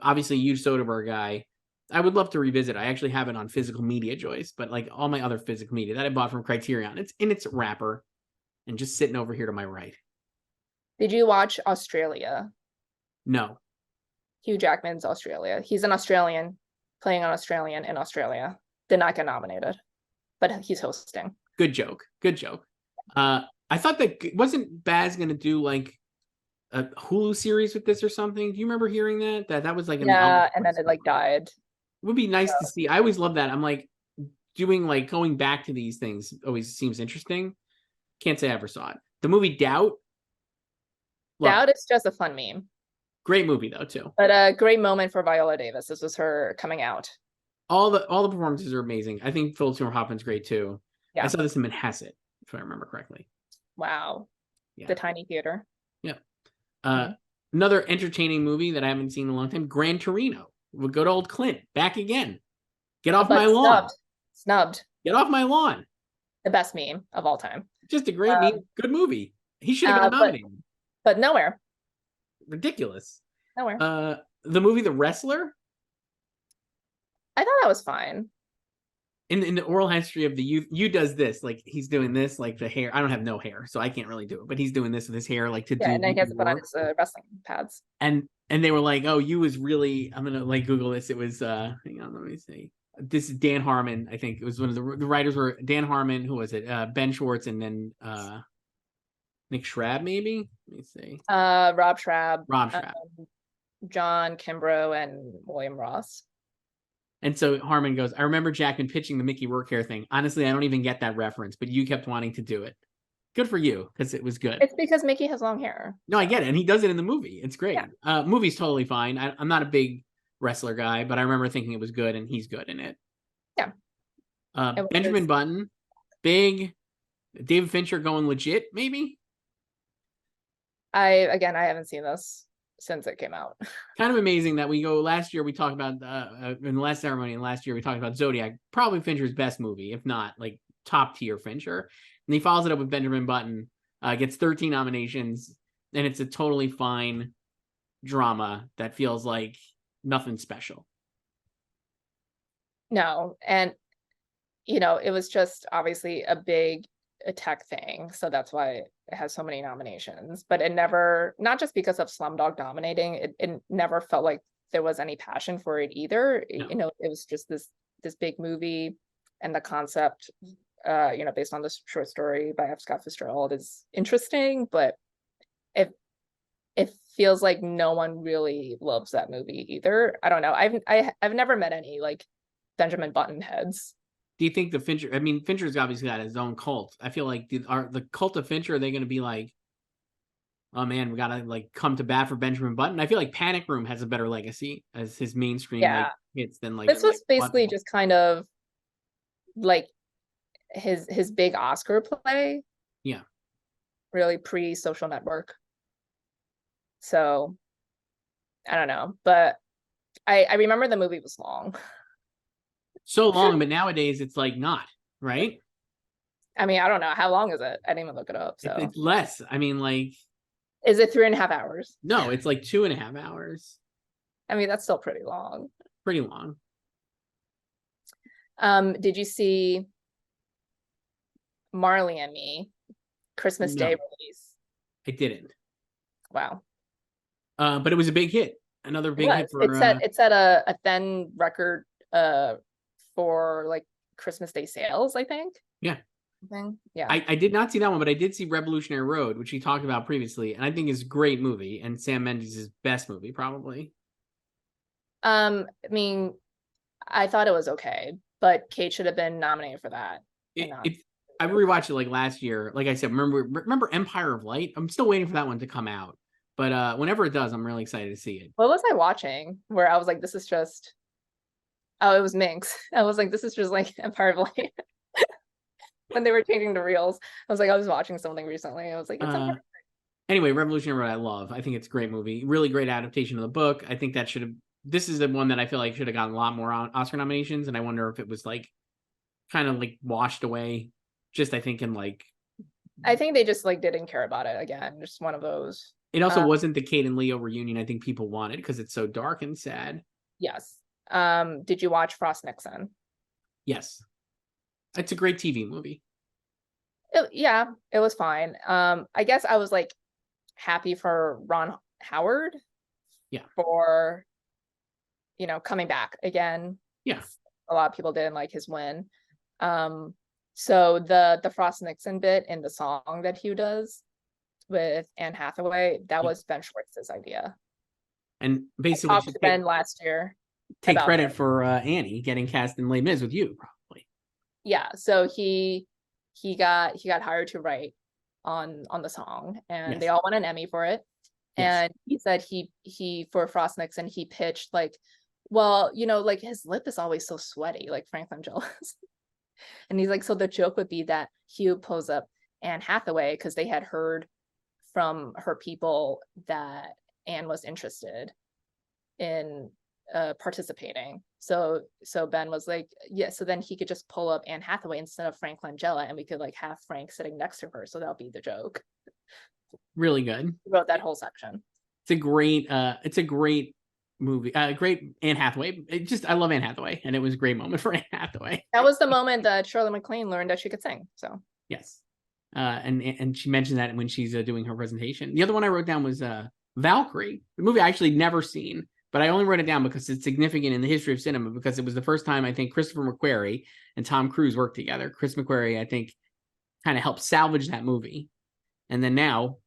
obviously, huge Soderbergh guy. I would love to revisit. I actually have it on physical media, Joyce, but like all my other physical media that I bought from Criterion, it's in its wrapper and just sitting over here to my right. Did you watch Australia? No. Hugh Jackman's Australia. He's an Australian playing an Australian in Australia. Did not get nominated, but he's hosting. Good joke. Good joke. I thought that wasn't Baz going to do like a Hulu series with this or something. Do you remember hearing that was like in the Yeah, and then it like died. It would be nice to see. I always love that. I'm like doing like going back to these things always seems interesting. Can't say I ever saw it. The movie Doubt. Doubt is just a fun meme. Great movie though too. But a great moment for Viola Davis. This was her coming out. All the performances are amazing. I think Philip Seymour Hoffman's great too. Yeah. I saw this in Manhasset, if I remember correctly. Wow. Yeah. The tiny theater. Yep. Another entertaining movie that I haven't seen in a long time, Gran Torino. With good old Clint back again. Get off my lawn. Snubbed. Get off my lawn. The best meme of all time. Just a great meme. Good movie. He should have been nominated. But nowhere. Ridiculous. Nowhere. The movie The Wrestler. I thought that was fine. In the oral history of the youth, you does this, like he's doing this, like the hair. I don't have no hair, so I can't really do it. But he's doing this with his hair, like to do. And then he has to put on his wrestling pads. And they were like, "Oh, you was really." I'm gonna like Google this. It was. Hang on, let me see. This is Dan Harmon. I think it was one of the writers were Dan Harmon. Who was it? Ben Schwartz, and then Nick Schrabb, maybe. Let me see. Rob Schrabb. John Kimbrough and William Ross. And so Harmon goes, I remember Jackman pitching the Mickey Rourke hair thing. Honestly, I don't even get that reference, but you kept wanting to do it. Good for you, because it was good. It's because Mickey has long hair. No, I get it. And he does it in the movie. It's great. Yeah. Movie's totally fine. I'm not a big wrestler guy, but I remember thinking it was good, and he's good in it. Yeah. Benjamin Button, big. David Fincher going legit, maybe? I haven't seen this since it came out. Kind of amazing that we go last year. We talked about in the last ceremony, and last year we talked about Zodiac, probably Fincher's best movie, if not like top tier Fincher. And he follows it up with Benjamin Button, gets 13 nominations, and it's a totally fine drama that feels like nothing special. No, and it was just obviously a big tech thing, so that's why it has so many nominations. But it never, not just because of Slumdog dominating, it never felt like there was any passion for it either. No. It was just this big movie, and the concept based on this short story by F. Scott Fitzgerald is interesting, but it feels like no one really loves that movie either. I don't know. I've never met any like Benjamin Button heads. Do you think the Fincher? I mean, Fincher's obviously got his own cult. I feel like the cult of Fincher, are they going to be like, oh man, we got to like come to bat for Benjamin Button? I feel like Panic Room has a better legacy as his mainstream like, hits than like this was basically just kind of like his big Oscar play. Yeah, really pre-Social Network. So I don't know, but I remember the movie was long. So long, but nowadays it's like not, right? I mean, I don't know. How long is it? I didn't even look it up. So it's less. I mean, like, is it 3.5 hours? No, it's like 2.5 hours. I mean, that's still pretty long. Pretty long. Did you see Marley and Me, Christmas Day release? I didn't. Wow. But it was a big hit. Another big hit for it set a then record for like Christmas Day sales, I think. Yeah. Yeah. I did not see that one, but I did see Revolutionary Road, which we talked about previously, and I think is a great movie and Sam Mendes' best movie, probably. I mean, I thought it was okay, but Kate should have been nominated for that. I rewatched it like last year. Like I said, remember Empire of Light? I'm still waiting for that one to come out. But whenever it does, I'm really excited to see it. What was I watching where I was like, this is just... Oh, it was Minx. I was like, this is just like Empire of Light. When they were changing the reels, I was like, I was watching something recently. I was like, it's anyway, Revolutionary Road, I love. I think it's a great movie. Really great adaptation of the book. I think that should have... This is the one that I feel like should have gotten a lot more Oscar nominations, and I wonder if it was like kind of like washed away. Just I think they just like didn't care about it again. Just one of those. It also wasn't the Kate and Leo reunion I think people wanted because it's so dark and sad. Yes. Did you watch Frost Nixon? Yes. It's a great TV movie. Yeah, it was fine. I guess I was like happy for Ron Howard. Yeah. For, coming back again. Yeah. A lot of people didn't like his win. So the Frost Nixon bit in the song that Hugh does with Anne Hathaway, that was Ben Schwartz's idea. And I basically talked should to Ben last year take about credit it. for Annie getting cast in Les Mis with you, probably. Yeah, so he got hired to write on the song, and they Yes. all won an Emmy for it. Yes. And he said he for Frost Nixon, he pitched like, well, you know, like his lip is always so sweaty, like Frank Langella's. And he's like, so the joke would be that Hugh pulls up Anne Hathaway because they had heard from her people that Anne was interested in participating. So Ben was like, yeah, so then he could just pull up Anne Hathaway instead of Frank Langella, and we could like have Frank sitting next to her. So that'll be the joke. Really good. He wrote that whole section. It's a great movie. Great Anne Hathaway. I love Anne Hathaway, and it was a great moment for Anne Hathaway. That was the moment that Shirley MacLaine learned that she could sing. So yes. And she mentioned that when she's doing her presentation. The other one I wrote down was Valkyrie, the movie I actually never seen, but I only wrote it down because it's significant in the history of cinema, because it was the first time I think Christopher McQuarrie and Tom Cruise worked together. Chris McQuarrie, I think, kind of helped salvage that movie. And then now,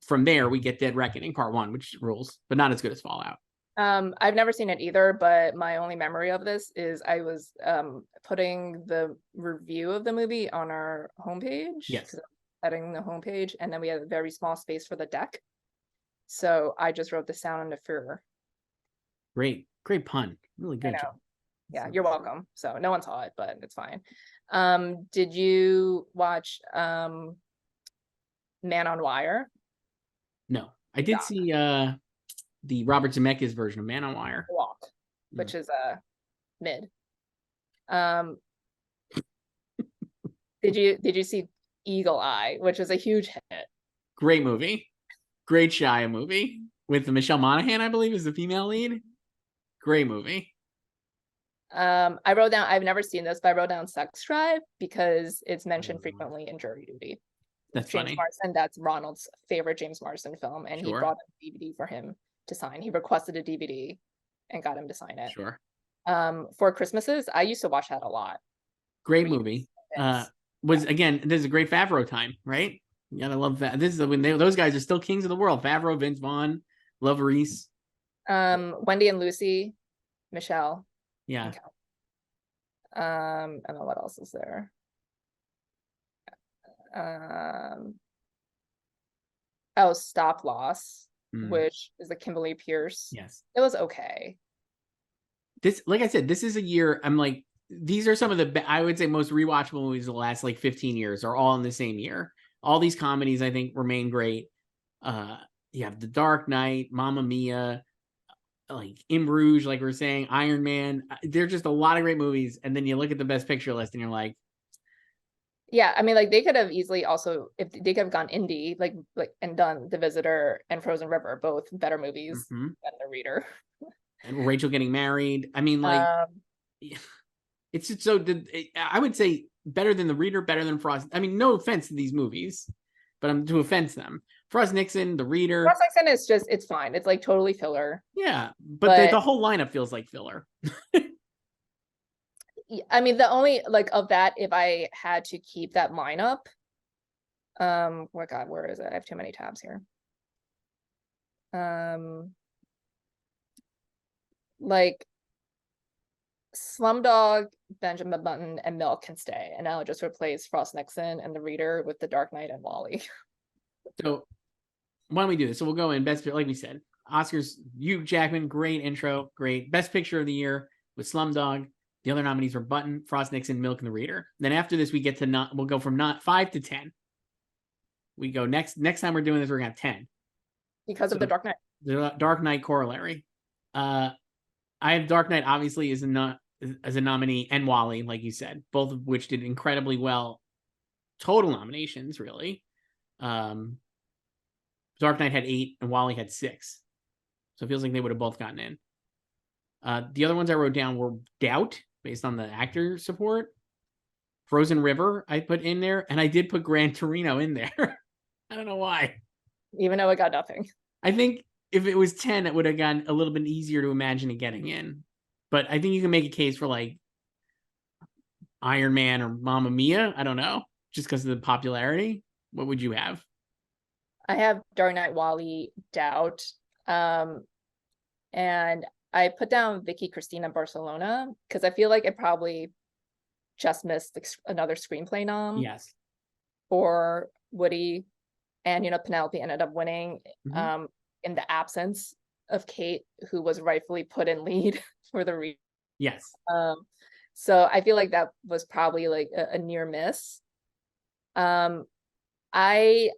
from there, we get Dead Reckoning Part 1, which rules, but not as good as Fallout. I've never seen it either, but my only memory of this is I was putting the review of the movie on our homepage. Yes. Editing the homepage, and then we had a very small space for the deck. So I just wrote the sound and the Führer. Great pun. Really good job. Yeah, you're welcome. So no one saw it, but it's fine. Did you watch Man on Wire? No, I did see the Robert Zemeckis version of Man on Wire. Walk, which is mid. Did you see Eagle Eye, which is a huge hit? Great movie. Great Shia movie with Michelle Monaghan, I believe, is the female lead. Great movie. I wrote down, I've never seen this, but I wrote down Sex Drive because it's mentioned frequently in Jury Duty. That's James funny. Marsden, that's Ronald's favorite James Marsden film, and he brought a DVD for him to sign. He requested a DVD and got him to sign it. Sure. For Christmases, I used to watch that a lot. Great movie. This is a great Favreau time, right? You gotta love that. This is when those guys are still kings of the world. Favreau, Vince Vaughn, love Reese. Wendy and Lucy, Michelle. Yeah. Okay. And then what else is there? Stop Loss, which is the Kimberly Pierce. Yes. It was okay. This, like I said, this is a year, I'm like, these are some of the, I would say, most rewatchable movies of the last like 15 years are all in the same year. All these comedies, I think, remain great. You have The Dark Knight, Mamma Mia, like In Bruges, like we're saying, Iron Man. They're just a lot of great movies. And then you look at the Best Picture list and you're like, yeah, I mean, like they could have easily also, if they could have gone indie, like and done The Visitor and Frozen River, both better movies than The Reader. And Rachel Getting Married. I mean, like, it's just so. I would say better than The Reader, better than Frost. I mean, no offense to these movies, but I'm to offense them. Frost Nixon, The Reader. Frost Nixon is just, it's fine. It's like totally filler. Yeah, but the whole lineup feels like filler. I mean, the only like of that, if I had to keep that lineup, oh God, where is it? I have too many tabs here. Like Slumdog, Benjamin Button, and Milk can stay, and I'll just replace Frost Nixon and The Reader with The Dark Knight and Wall-E. So why don't we do this? So we'll go in best, like we said, Oscars, Hugh Jackman, great intro, great. Best Picture of the Year with Slumdog. The other nominees were Button, Frost Nixon, Milk, and The Reader. Then after this, we get to we'll go from 5 to 10. We go next time we're doing this, we're gonna have 10. Because of The Dark Knight. The Dark Knight corollary. I have Dark Knight obviously as a nominee, and Wall-E, like you said, both of which did incredibly well. Total nominations, really. Dark Knight had 8 and Wall-E had 6. So it feels like they would have both gotten in. The other ones I wrote down were Doubt, based on the actor support. Frozen River, I put in there, and I did put Gran Torino in there. I don't know why. Even though it got nothing. I think if it was 10, it would have gotten a little bit easier to imagine it getting in. But I think you can make a case for like Iron Man or Mamma Mia. I don't know, just because of the popularity. What would you have? I have Dark Knight Wally Doubt. And I put down Vicky Cristina Barcelona because I feel like it probably just missed another screenplay nom Yes. for Woody, and Penelope ended up winning Mhm. in the absence of Kate, who was rightfully put in lead for the Yes. so I feel like that was probably like a near miss. Um, I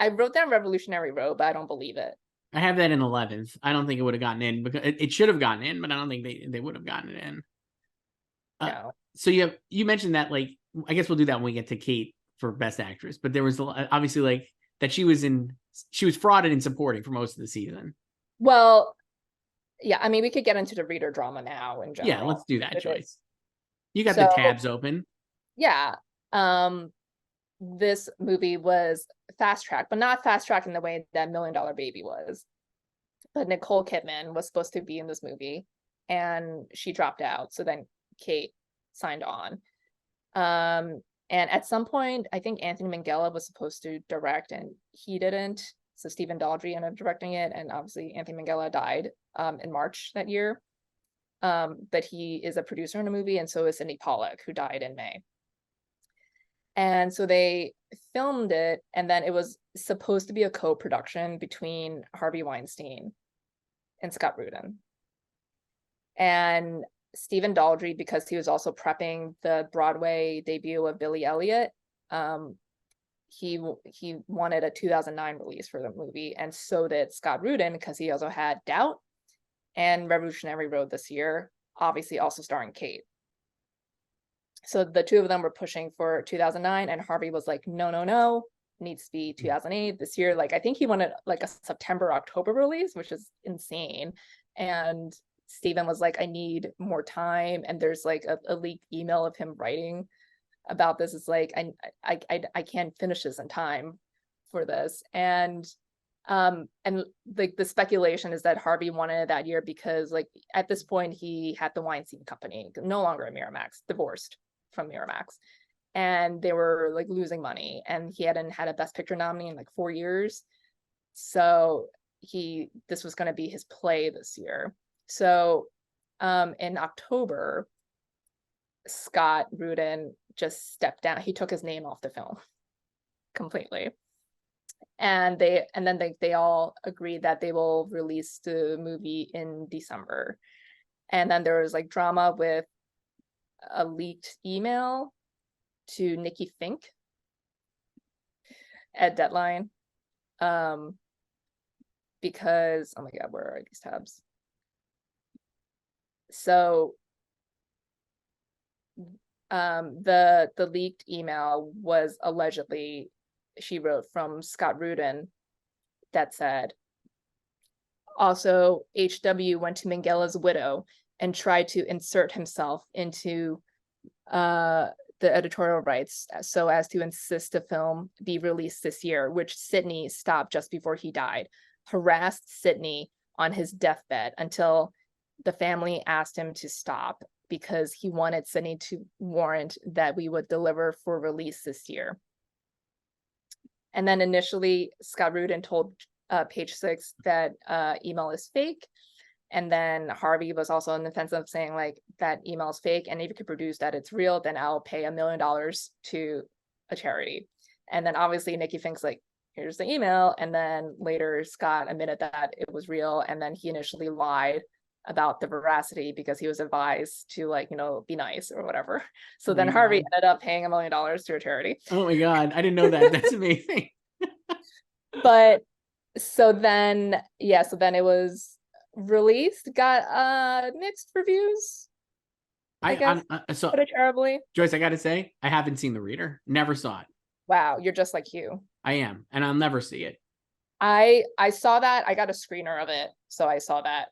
I wrote down Revolutionary Road, but I don't believe it. I have that in 11th. I don't think it would have gotten in because it should have gotten in, but I don't think they would have gotten it in. No. So you mentioned that, like, I guess we'll do that when we get to Kate for Best Actress, but there was obviously like that she was frauded in supporting for most of the season. Well, yeah, I mean, we could get into the reader drama now in Yeah, general. let's do that, With it. Joyce. You got the So tabs open. yeah, this movie was fast tracked, but not fast tracked in the way that Million Dollar Baby was. But Nicole Kidman was supposed to be in this movie, and she dropped out. So then Kate signed on. And at some point, I think Anthony Minghella was supposed to direct, and he didn't. So Stephen Daldry ended up directing it, and obviously Anthony Minghella died in March that year. But he is a producer in a movie, and so is Sidney Pollack, who died in May. And so they filmed it, and then it was supposed to be a co-production between Harvey Weinstein and Scott Rudin. And Stephen Daldry, because he was also prepping the Broadway debut of Billy Elliot, he wanted a 2009 release for the movie, and so did Scott Rudin, because he also had Doubt and Revolutionary Road this year, obviously also starring Kate. So the two of them were pushing for 2009, and Harvey was like, no, needs to be 2008 this year. Like, I think he wanted like a September, October release, which is insane. And Stephen was like, I need more time. And there's like a leaked email of him writing about this. It's like, I can't finish this in time for this. And like the speculation is that Harvey wanted it that year because like at this point he had the Weinstein Company, no longer at Miramax, divorced from Miramax, and they were like losing money, and he hadn't had a Best Picture nominee in like 4 years. So this was going to be his play this year. So in October, Scott Rudin just stepped down. He took his name off the film completely. And then they all agreed that they will release the movie in December. And then there was like drama with a leaked email to Nikki Fink at Deadline. Because, oh my God, where are these tabs? So the leaked email was allegedly, she wrote from Scott Rudin, that said, also HW went to Minghella's widow and tried to insert himself into the editorial rights so as to insist the film be released this year, which Sidney stopped just before he died, harassed Sidney on his deathbed until the family asked him to stop because he wanted Sidney to warrant that we would deliver for release this year. And then initially, Scott Rudin told Page Six that email is fake. And then Harvey was also on the fence of saying like that email is fake, and if you could produce that it's real, then I'll pay $1 million to a charity. And then obviously Nikki Fink's like, here's the email. And then later Scott admitted that it was real, and then he initially lied about the veracity because he was advised to like, be nice or whatever. So then Harvey ended up paying $1 million to a charity. Oh my God, I didn't know that. That's amazing. But so then it was released, got mixed reviews, I guess. So put it terribly. Joyce, I gotta say, I haven't seen The Reader. Never saw it. Wow, you're just like Hugh. I am, and I'll never see it. I saw that. I got a screener of it, so I saw that.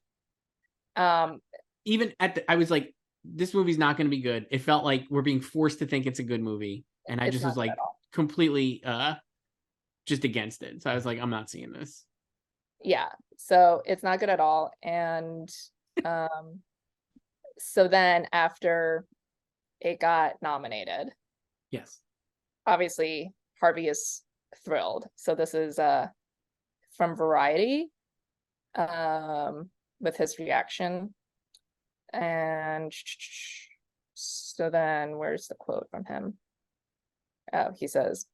Even I was like, this movie's not going to be good. It felt like we're being forced to think it's a good movie, and I just was like completely just against it. So I was like, I'm not seeing this. Yeah, so it's not good at all. And so then after it got nominated. Yes. Obviously, Harvey is thrilled. So this is from Variety, with his reaction. And so then where's the quote from him? Oh, he says,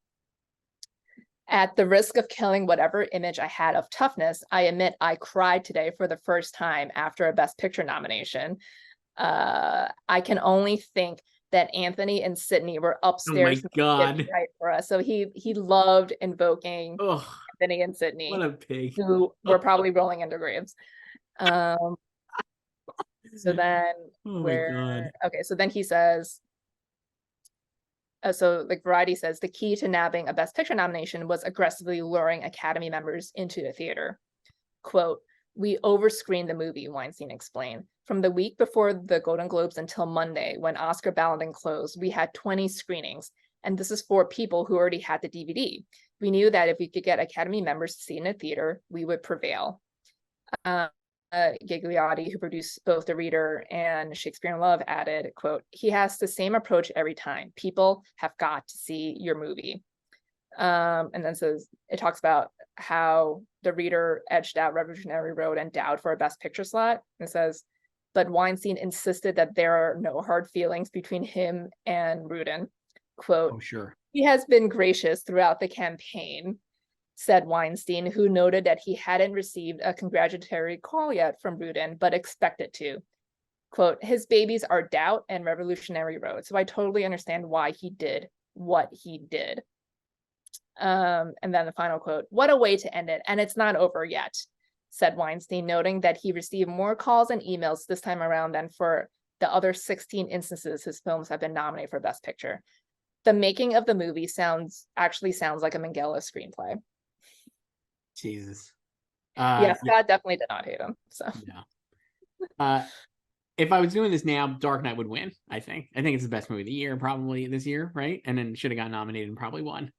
"At the risk of killing whatever image I had of toughness, I admit I cried today for the first time after a Best Picture nomination. I can only think that Anthony and Sydney were upstairs Oh my God. right for us." So he loved invoking Oh, Anthony and what Sydney, a pig. who were probably rolling in their graves. So then Oh my God. okay, so then he says, so like Variety says, the key to nabbing a Best Picture nomination was aggressively luring Academy members into the theater. Quote, "We overscreened the movie," Weinstein explained. "From the week before the Golden Globes until Monday, when Oscar balloting closed, we had 20 screenings. And this is for people who already had the DVD. We knew that if we could get Academy members to see in a theater, we would prevail." Gigliotti, who produced both The Reader and Shakespeare in Love, added, quote, "He has the same approach every time. People have got to see your movie." And then says, it talks about how The Reader edged out Revolutionary Road and Dowd for a Best Picture slot. It says, "But Weinstein insisted that there are no hard feelings between him and Rudin." Quote, Oh, sure. "He has been gracious throughout the campaign," said Weinstein, who noted that he hadn't received a congratulatory call yet from Rudin, but expected to. Quote, "His babies are Doubt and Revolutionary Road, so I totally understand why he did what he did." And then the final quote, "What a way to end it, and it's not over yet," said Weinstein, noting that he received more calls and emails this time around than for the other 16 instances his films have been nominated for Best Picture. "The making of the movie actually sounds like a Minghella screenplay." Jesus. Yeah, Scott definitely did not hate him. So no. If I was doing this now, Dark Knight would win, I think. I think it's the best movie of the year, probably this year, right? And then should have got nominated and probably won.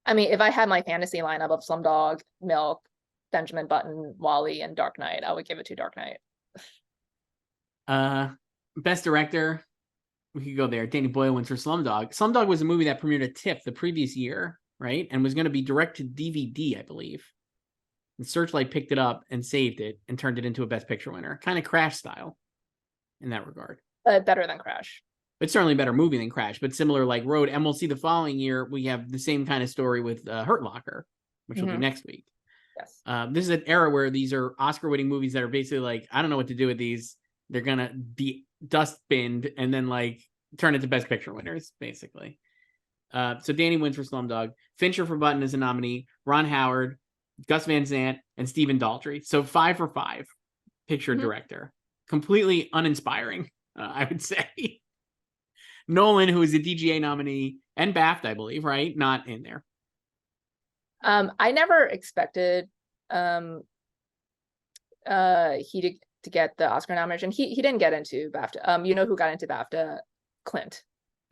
I mean, if I had my fantasy lineup of Slumdog, Milk, Benjamin Button, Wally, and Dark Knight, I would give it to Dark Knight. Best director, we could go there. Danny Boyle wins for Slumdog. Slumdog was a movie that premiered at TIFF the previous year, right? And was going to be direct to DVD, I believe. And Searchlight picked it up and saved it and turned it into a Best Picture winner. Kind of Crash style in that regard. Better than Crash. It's certainly a better movie than Crash, but similar like Road. And we'll see the following year, we have the same kind of story with Hurt Locker, which will be next week. Yes. This is an era where these are Oscar-winning movies that are basically like, I don't know what to do with these. They're going to be dust binned and then like turn into Best Picture winners, basically. So Danny wins for Slumdog. Fincher for Button is a nominee. Ron Howard, Gus Van Sant, and Stephen Daldry. So 5 for 5 picture director. Completely uninspiring, I would say. Nolan, who is a DGA nominee and BAFTA, I believe, right? Not in there. I never expected he to get the Oscar nomination. He didn't get into BAFTA. You know who got into BAFTA? Clint.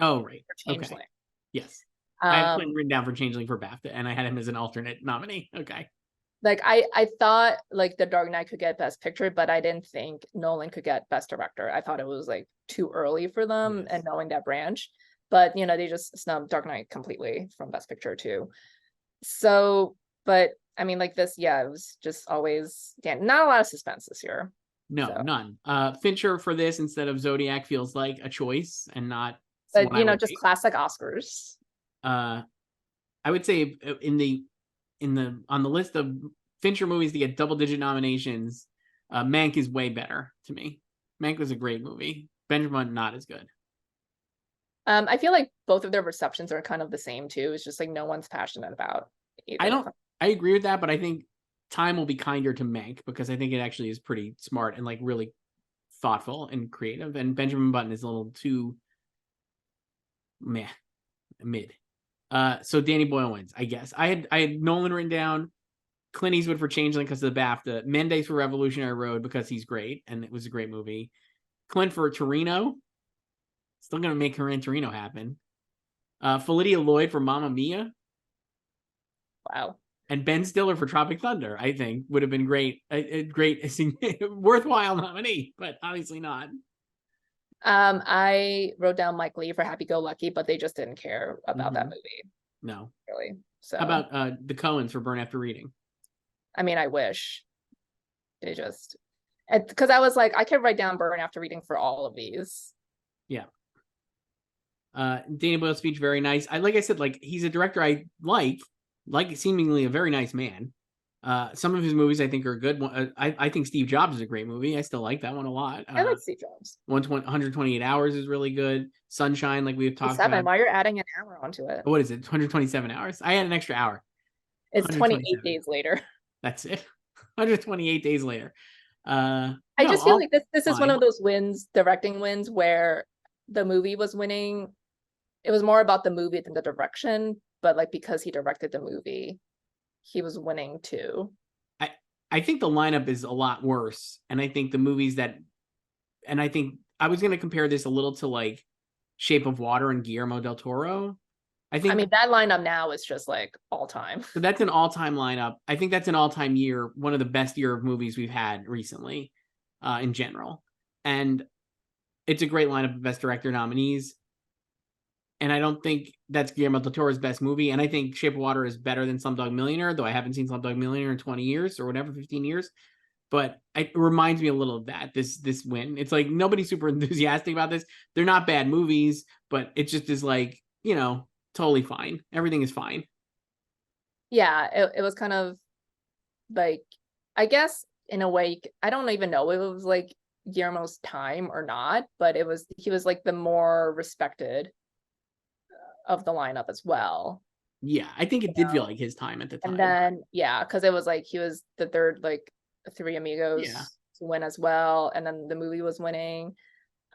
Oh, right. Changeling. Okay. Yes. I have Clint written down for Changeling for BAFTA, and I had him as an alternate nominee. Okay. Like I thought like The Dark Knight could get Best Picture, but I didn't think Nolan could get Best Director. I thought it was like too early for them, Yes. and knowing that branch. But you know, they just snubbed Dark Knight completely from Best Picture too. So, but I mean, like this, yeah, it was just always not a lot of suspense this year. No, So. none. Fincher for this instead of Zodiac feels like a choice and not. But you know, just classic Oscars. I would say on the list of Fincher movies to get double-digit nominations, Mank is way better to me. Mank was a great movie. Benjamin, not as good. I feel like both of their receptions are kind of the same too. It's just like no one's passionate about either. I agree with that, but I think time will be kinder to Mank because I think it actually is pretty smart and like really thoughtful and creative. And Benjamin Button is a little too mid. So Danny Boyle wins, I guess. I had Nolan written down, Clint Eastwood for Changeling because of the BAFTA, Mendes for Revolutionary Road because he's great and it was a great movie. Clint for Torino, still gonna make her in Torino happen. Felicia Lloyd for Mamma Mia. Wow. And Ben Stiller for Tropic Thunder, I think, would have been great, a great, worthwhile nominee, but obviously not. I wrote down Mike Lee for Happy Go Lucky, but they just didn't care about that movie, No. really. How So about the Coens for Burn After Reading? I mean, I wish they just, because I was like, I could write down Burn After Reading for all of these. Yeah. Danny Boyle's speech, very nice. Like I said, like he's a director I like seemingly a very nice man. Some of his movies I think are good. I think Steve Jobs is a great movie. I still like that one a lot. I like Steve Jobs. 128 Hours is really good. Sunshine, like we've talked about. Why you're adding an hour onto it? What is it? 127 hours. I had an extra hour. It's 28 days later. That's it. 128 days later. I just feel like this is one of those directing wins where the movie was winning. It was more about the movie than the direction, but like because he directed the movie, he was winning too. I think the lineup is a lot worse, and I think the movies and I think I was going to compare this a little to like Shape of Water and Guillermo del Toro. I mean that lineup now is just like all time. So that's an all-time lineup. I think that's an all-time year, one of the best year of movies we've had recently, in general. And it's a great lineup of best director nominees. And I don't think that's Guillermo del Toro's best movie. And I think Shape of Water is better than Slumdog Millionaire, though I haven't seen Slumdog Millionaire in 20 years or whatever, 15 years. But it reminds me a little of that, this win. It's like nobody's super enthusiastic about this. They're not bad movies, but it just is like, totally fine. Everything is fine. Yeah, it was kind of like, I guess in a way, I don't even know if it was like Guillermo's time or not, but he was like the more respected of the lineup as well. Yeah, I think it did feel like his time at the time. And then, yeah, because it was like he was the third, like, Three Amigos to win as well. And then the movie was winning.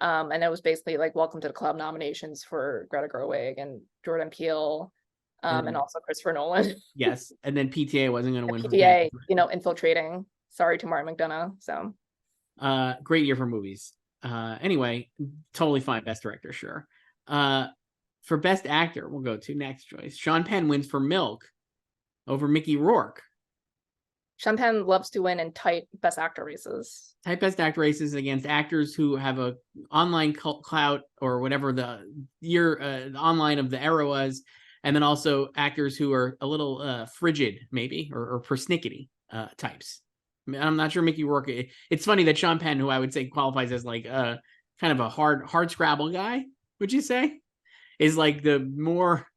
And it was basically like Welcome to the Club nominations for Greta Gerwig and Jordan Peele, and also Christopher Nolan. Yes, and then PTA wasn't going to win. PTA, infiltrating. Sorry to Martin McDonagh. So, great year for movies. Anyway, totally fine. Best director, sure. For best actor, we'll go to next, Joyce. Sean Penn wins for Milk over Mickey Rourke. Sean Penn loves to win in tight best actor races. Tight best actor races against actors who have a online clout or whatever the year online of the era was, and then also actors who are a little frigid, maybe, or persnickety types. I mean, I'm not sure Mickey Rourke. It's funny that Sean Penn, who I would say qualifies as like kind of a hard scrabble guy, would you say, is like the more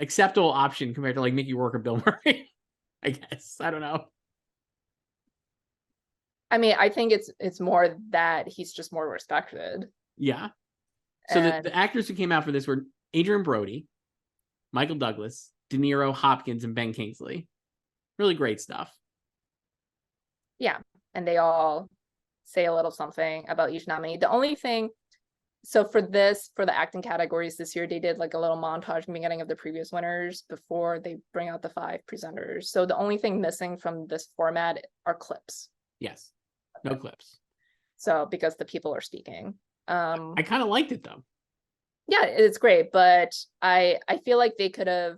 acceptable option compared to like Mickey Rourke or Bill Murray. I guess. I don't know. I mean, I think it's more that he's just more respected. Yeah. So the actors who came out for this were Adrian Brody, Michael Douglas, De Niro, Hopkins, and Ben Kingsley. Really great stuff. Yeah. And they all say a little something about each nominee. The only thing, so for the acting categories this year, they did like a little montage in the beginning of the previous winners before they bring out the 5 presenters. So the only thing missing from this format are clips. Yes. No clips. So because the people are speaking. I kind of liked it though. Yeah, it's great, but I feel like they could have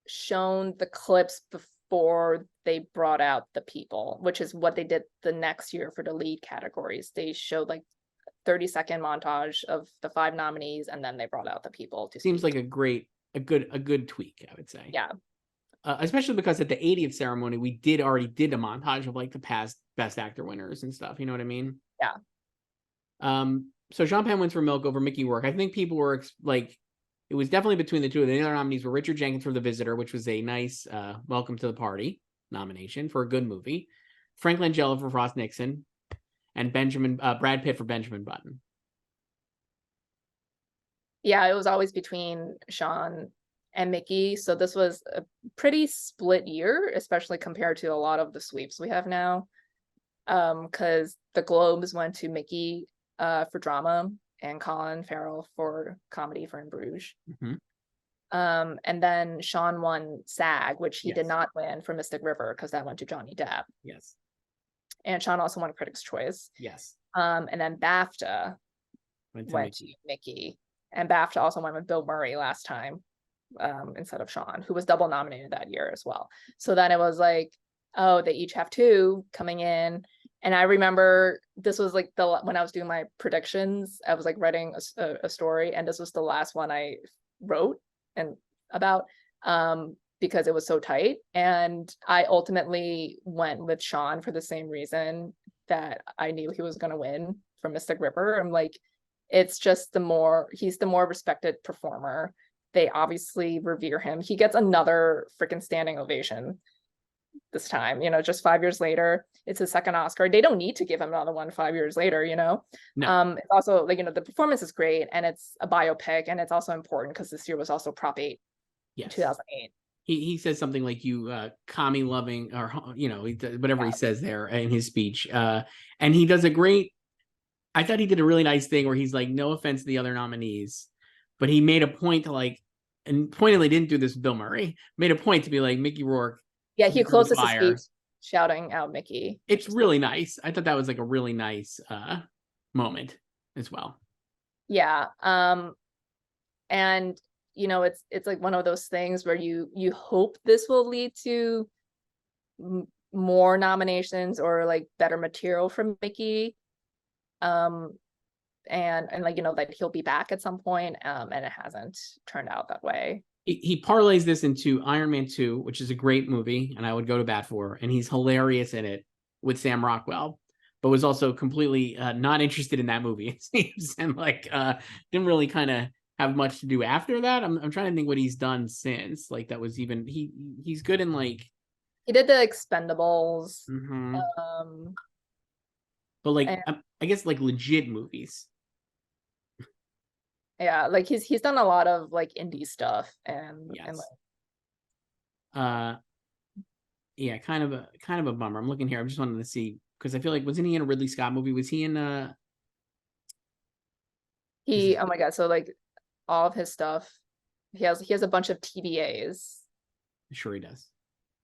shown the clips before they brought out the people, which is what they did the next year for the lead categories. They showed like 30-second montage of the 5 nominees, and then they brought out the people to Seems speak. like a good tweak, I would say. Yeah. Especially because at the 80th ceremony, we already did a montage of like the past best actor winners and stuff. You know what I mean? Yeah. So Sean Penn wins for Milk over Mickey Rourke. I think people were like, it was definitely between the two. The other nominees were Richard Jenkins for The Visitor, which was a nice welcome to the party nomination for a good movie. Frank Langella for Frost Nixon, and Brad Pitt for Benjamin Button. Yeah, it was always between Sean and Mickey. So this was a pretty split year, especially compared to a lot of the sweeps we have now. Because the Globes went to Mickey for drama and Colin Farrell for comedy for In Bruges. Mm-hmm. And then Sean won SAG, which he did not win for Mystic River because that went to Johnny Depp. Yes. And Sean also won Critics' Choice. Yes. And then BAFTA went to Mickey. And BAFTA also went with Bill Murray last time instead of Sean, who was double nominated that year as well. So then it was like, oh, they each have 2 coming in. And I remember this was like when I was doing my predictions, I was like writing a story, and this was the last one I wrote and about because it was so tight. And I ultimately went with Sean for the same reason that I knew he was going to win for Mystic River. I'm like, it's just he's the more respected performer. They obviously revere him. He gets another freaking standing ovation this time, just 5 years later. It's his second Oscar. They don't need to give him another one 5 years later. No. It's also like, the performance is great, and it's a biopic, and it's also important because this year was also Prop 8. Yes. 2008. He says something like, you commie loving, or whatever he says there in his speech. And he does I thought he did a really nice thing where he's like, no offense to the other nominees, but he made a point to and pointedly didn't do this with Bill Murray, made a point to be like, Mickey Rourke. Yeah, he closes his speech shouting out Mickey. It's really nice. I thought that was like a really nice moment as well. Yeah. And it's like one of those things where you hope this will lead to more nominations or like better material from Mickey. And that he'll be back at some point. And it hasn't turned out that way. He parlays this into Iron Man 2, which is a great movie, and I would go to bat for, and he's hilarious in it with Sam Rockwell, but was also completely not interested in that movie, it seems, and didn't really kind of have much to do after that. I'm trying to think what he's done since. That was even he's good in he did the Expendables. Mm-hmm. But I guess legit movies. Yeah, he's done a lot of indie stuff, and yes. Yeah, kind of a bummer. I'm looking here. I just wanted to see, because I feel like, wasn't he in a Ridley Scott movie? Was he in oh my god, so all of his stuff, he has a bunch of TBAs. Sure he does.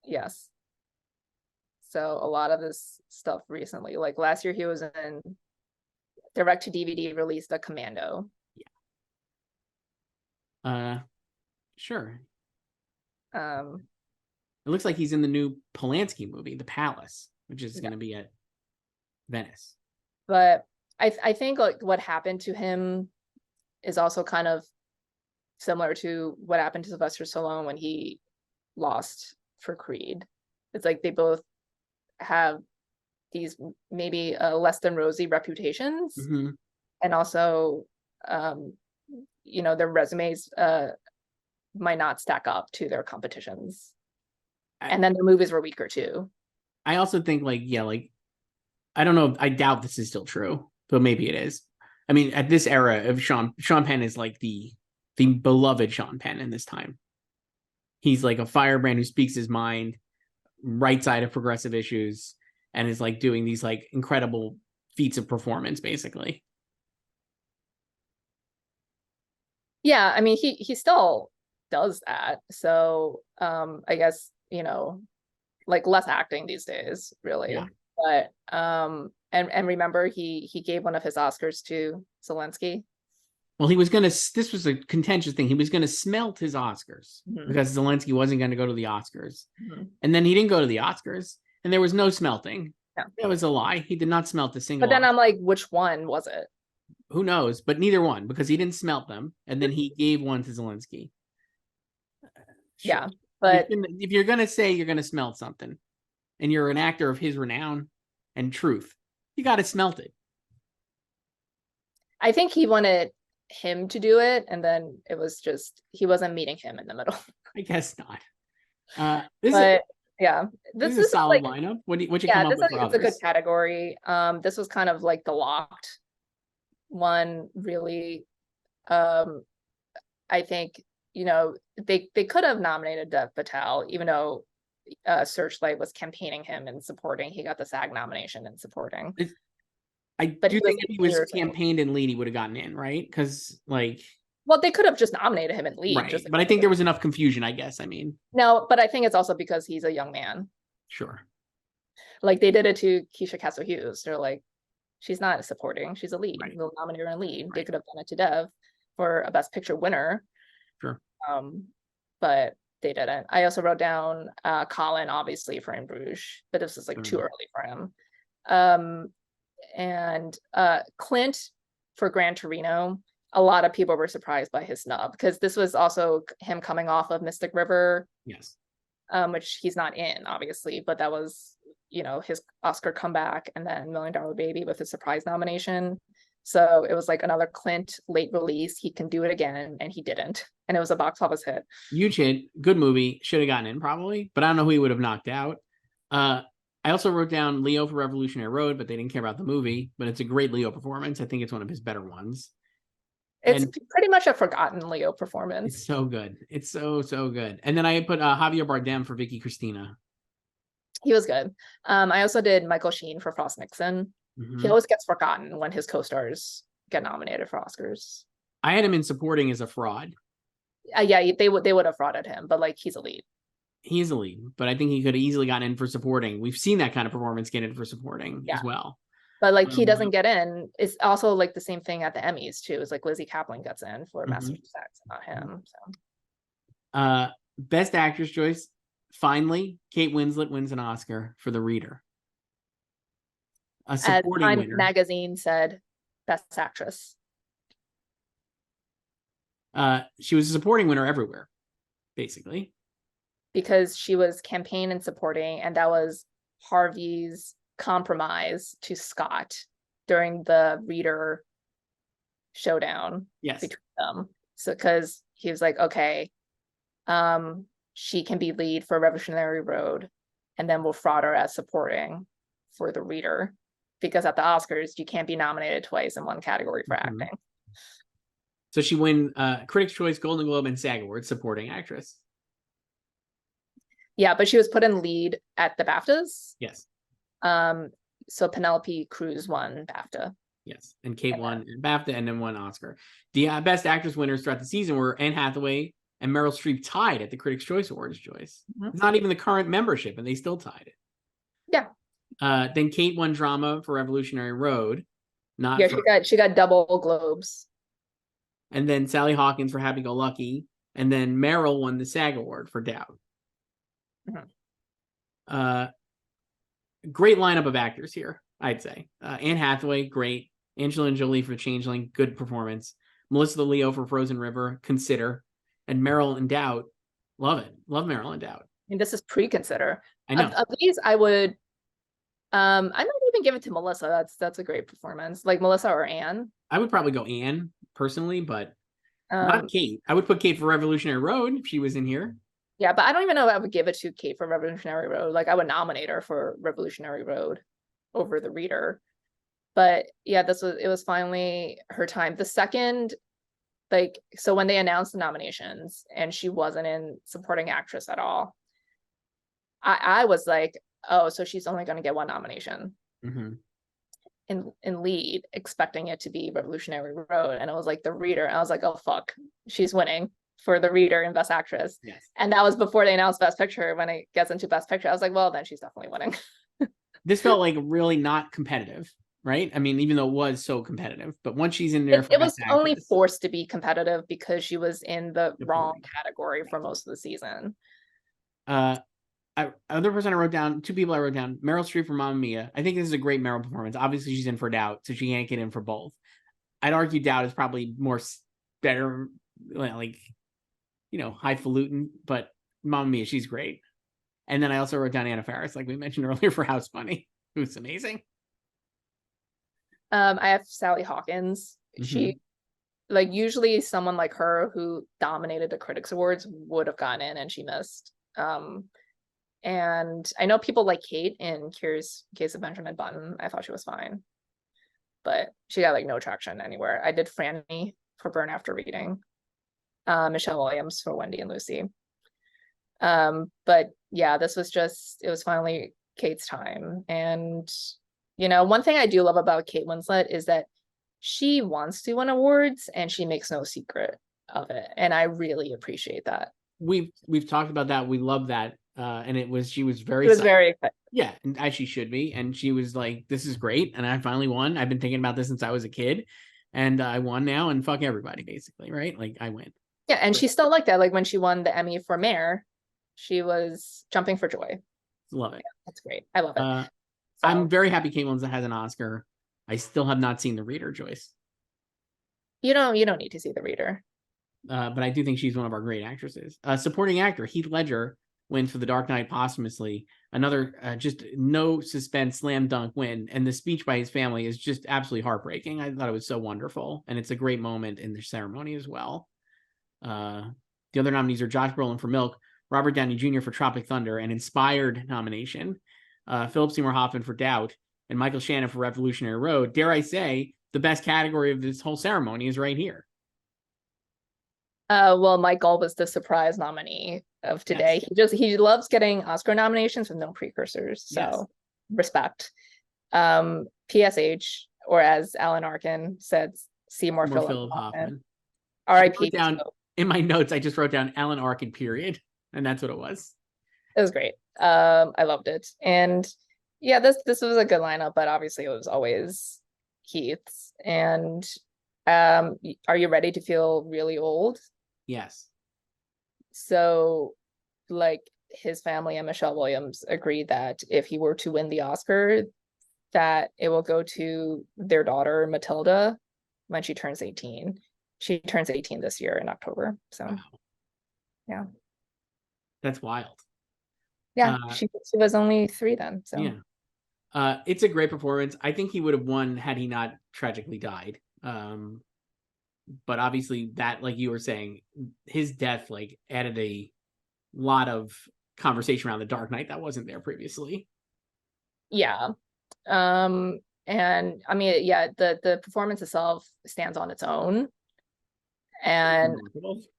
Yes. So a lot of his stuff recently, last year he was in direct to DVD release The Commando. Sure. It looks like he's in the new Polanski movie, The Palace, which is going to be at Venice. But I think what happened to him is also kind of similar to what happened to Sylvester Stallone when he lost for Creed. It's they both have these maybe less than rosy reputations, mm-hmm. and also their resumes might not stack up to their competitions, and then their movies were weaker too. I also think I don't know, I doubt this is still true, but maybe it is. I mean, at this era of Sean Penn is the beloved Sean Penn in this time. He's a firebrand who speaks his mind, right side of progressive issues, and is doing these incredible feats of performance, basically. Yeah, I mean, he still does that. So I guess, less acting these days, really. Yeah. But and remember he gave one of his Oscars to Zelensky. Well, this was a contentious thing. He was gonna smelt his Oscars, mm-hmm. because Zelensky wasn't gonna go to the Oscars. Mm-hmm. And then he didn't go to the Oscars, and there was no smelting. Yeah. That was a lie. He did not smelt a single. But then Oscar. I'm which one was it? Who knows? But neither one, because he didn't smelt them, and then he gave one to Zelensky. Sure. Yeah, but if you're gonna say you're gonna smelt something, and you're an actor of his renown and truth, you got to smelt it. I think he wanted him to do it, and then it was just he wasn't meeting him in the middle. I guess not. This is a solid lineup. What you come up with? It's a good category. This was kind of the locked one, really. I think they could have nominated Dev Patel, even though Searchlight was campaigning him and supporting. He got the SAG nomination and supporting. I do think if he was campaigned in lead, he would have gotten in, right? Because well, they could have just nominated him in lead, right? But I think there was enough confusion, I guess. I mean, no, but I think it's also because he's a young man. Sure. They did it to Keisha Castle Hughes. They're she's not supporting; she's a lead. Right. We'll nominate her in lead. Right. They could have done it to Dev for a Best Picture winner. Sure. But they didn't. I also wrote down Colin, obviously, for In Bruges, but this was too early for him. And Clint for Gran Torino, a lot of people were surprised by his snub because this was also him coming off of Mystic River. Yes. Which he's not in, obviously, but that was, his Oscar comeback, and then Million Dollar Baby with a surprise nomination. So it was like another Clint late release. He can do it again, and he didn't. And it was a box office hit. Huge hit, good movie, should have gotten in probably, but I don't know who he would have knocked out. I also wrote down Leo for Revolutionary Road, but they didn't care about the movie. But it's a great Leo performance. I think it's one of his better ones. It's pretty much a forgotten Leo performance. It's so good. It's so good. And then I put Javier Bardem for Vicky Cristina. He was good. I also did Michael Sheen for Frost Nixon. He always gets forgotten when his co-stars get nominated for Oscars. I had him in supporting as a fraud. Yeah, they would have frauded him, but like he's a lead. He's a lead, but I think he could have easily gotten in for supporting. We've seen that kind of performance get in for supporting as well. But like he doesn't get in. It's also like the same thing at the Emmys too. It's like Lizzie Kaplan gets in for Massachusetts, not him. So best actress choice. Finally, Kate Winslet wins an Oscar for The Reader. A supporting Time winner. Magazine said best actress. She was a supporting winner everywhere, basically. Because she was campaign and supporting, and that was Harvey's compromise to Scott during the Reader showdown between them. So because he was like, okay, she can be lead for Revolutionary Road, and then we'll fraud her as supporting for the Reader, because at the Oscars you can't be nominated twice in one category for acting. So she won Critics' Choice, Golden Globe, and SAG Awards supporting actress. Yeah, but she was put in lead at the BAFTAs. Yes. So Penelope Cruz won BAFTA. Yes, and Kate won BAFTA and then won Oscar. The best actress winners throughout the season were Anne Hathaway and Meryl Streep, tied at the Critics' Choice Awards, Joyce. It's not even the current membership, and they still tied it. Yeah. Then Kate won drama for Revolutionary Road. She got double Globes. And then Sally Hawkins for Happy Go Lucky. And then Meryl won the SAG Award for Doubt. Great lineup of actors here, I'd say. Anne Hathaway, great. Angelina Jolie for Changeling, good performance. Melissa Leo for Frozen River, consider. And Meryl in Doubt, love it. Love Meryl in Doubt. And this is pre-consider. I know. Of these, I would, I might even give it to Melissa. That's a great performance. Like Melissa or Anne. I would probably go Anne personally, but not Kate. I would put Kate for Revolutionary Road if she was in here. Yeah, but I don't even know if I would give it to Kate for Revolutionary Road. Like I would nominate her for Revolutionary Road over The Reader. But yeah, it was finally her time. The second, so when they announced the nominations and she wasn't in supporting actress at all, I was like, oh, so she's only going to get one nomination in lead, expecting it to be Revolutionary Road. And it was like The Reader. And I was like, oh, fuck, she's winning for The Reader in Best Actress. Yes. And that was before they announced Best Picture. When it gets into Best Picture, I was like, well, then she's definitely winning. This felt like really not competitive, right? I mean, even though it was so competitive, but once she's in there, it was only forced to be competitive because she was in the wrong category for most of the season. Other person I wrote down, two people I wrote down, Meryl Streep for Mamma Mia. I think this is a great Meryl performance. Obviously, she's in for Doubt, so she can't get in for both. I'd argue Doubt is probably better, like, highfalutin, but Mamma Mia, she's great. And then I also wrote down Anna Faris, like we mentioned earlier, for House Bunny, who's amazing. I have Sally Hawkins. She, usually someone like her who dominated the Critics Awards would have gotten in, and she missed. And I know people like Kate in Case of Benjamin Button. I thought she was fine, but she got no traction anywhere. I did Franny for Burn After Reading. Michelle Williams for Wendy and Lucy. But yeah, it was finally Kate's time. And, one thing I do love about Kate Winslet is that she wants to win awards and she makes no secret of it. And I really appreciate that. We've talked about that. We love that. And she was very excited. Yeah, and as she should be. And she was like, this is great. And I finally won. I've been thinking about this since I was a kid. And I won now, and fuck everybody, basically, right? Like, I win. Yeah, and she's still like that. Like when she won the Emmy for Mayor, she was jumping for joy. Love it. Yeah, that's great. I love it. I'm very happy Kate Winslet has an Oscar. I still have not seen The Reader, Joyce. You don't need to see The Reader. But I do think she's one of our great actresses. Supporting actor Heath Ledger wins for The Dark Knight posthumously. Another just no suspense slam dunk win. And the speech by his family is just absolutely heartbreaking. I thought it was so wonderful. And it's a great moment in the ceremony as well. The other nominees are Josh Brolin for Milk, Robert Downey Jr. for Tropic Thunder, an inspired nomination, Philip Seymour Hoffman for Doubt, and Michael Shannon for Revolutionary Road. Dare I say, the best category of this whole ceremony is right here. Well, Michael was the surprise nominee of today. Yes. He loves getting Oscar nominations with no precursors. So Yes. Respect. PSH, or as Alan Arkin said, Seymour Philip Hoffman. R.I.P. In my notes, I just wrote down Alan Arkin, period. And that's what it was. It was great. I loved it. And yeah, this was a good lineup, but obviously it was always Heath's. And are you ready to feel really old? Yes. So, like, his family and Michelle Williams agreed that if he were to win the Oscar, that it will go to their daughter, Matilda, when she turns 18. She turns 18 this year in October. So, wow. Yeah. That's wild. Yeah, she was only 3 then. So, yeah. It's a great performance. I think he would have won had he not tragically died. But obviously that, like you were saying, his death like added a lot of conversation around The Dark Knight that wasn't there previously. Yeah. And I mean, yeah, the performance itself stands on its own. And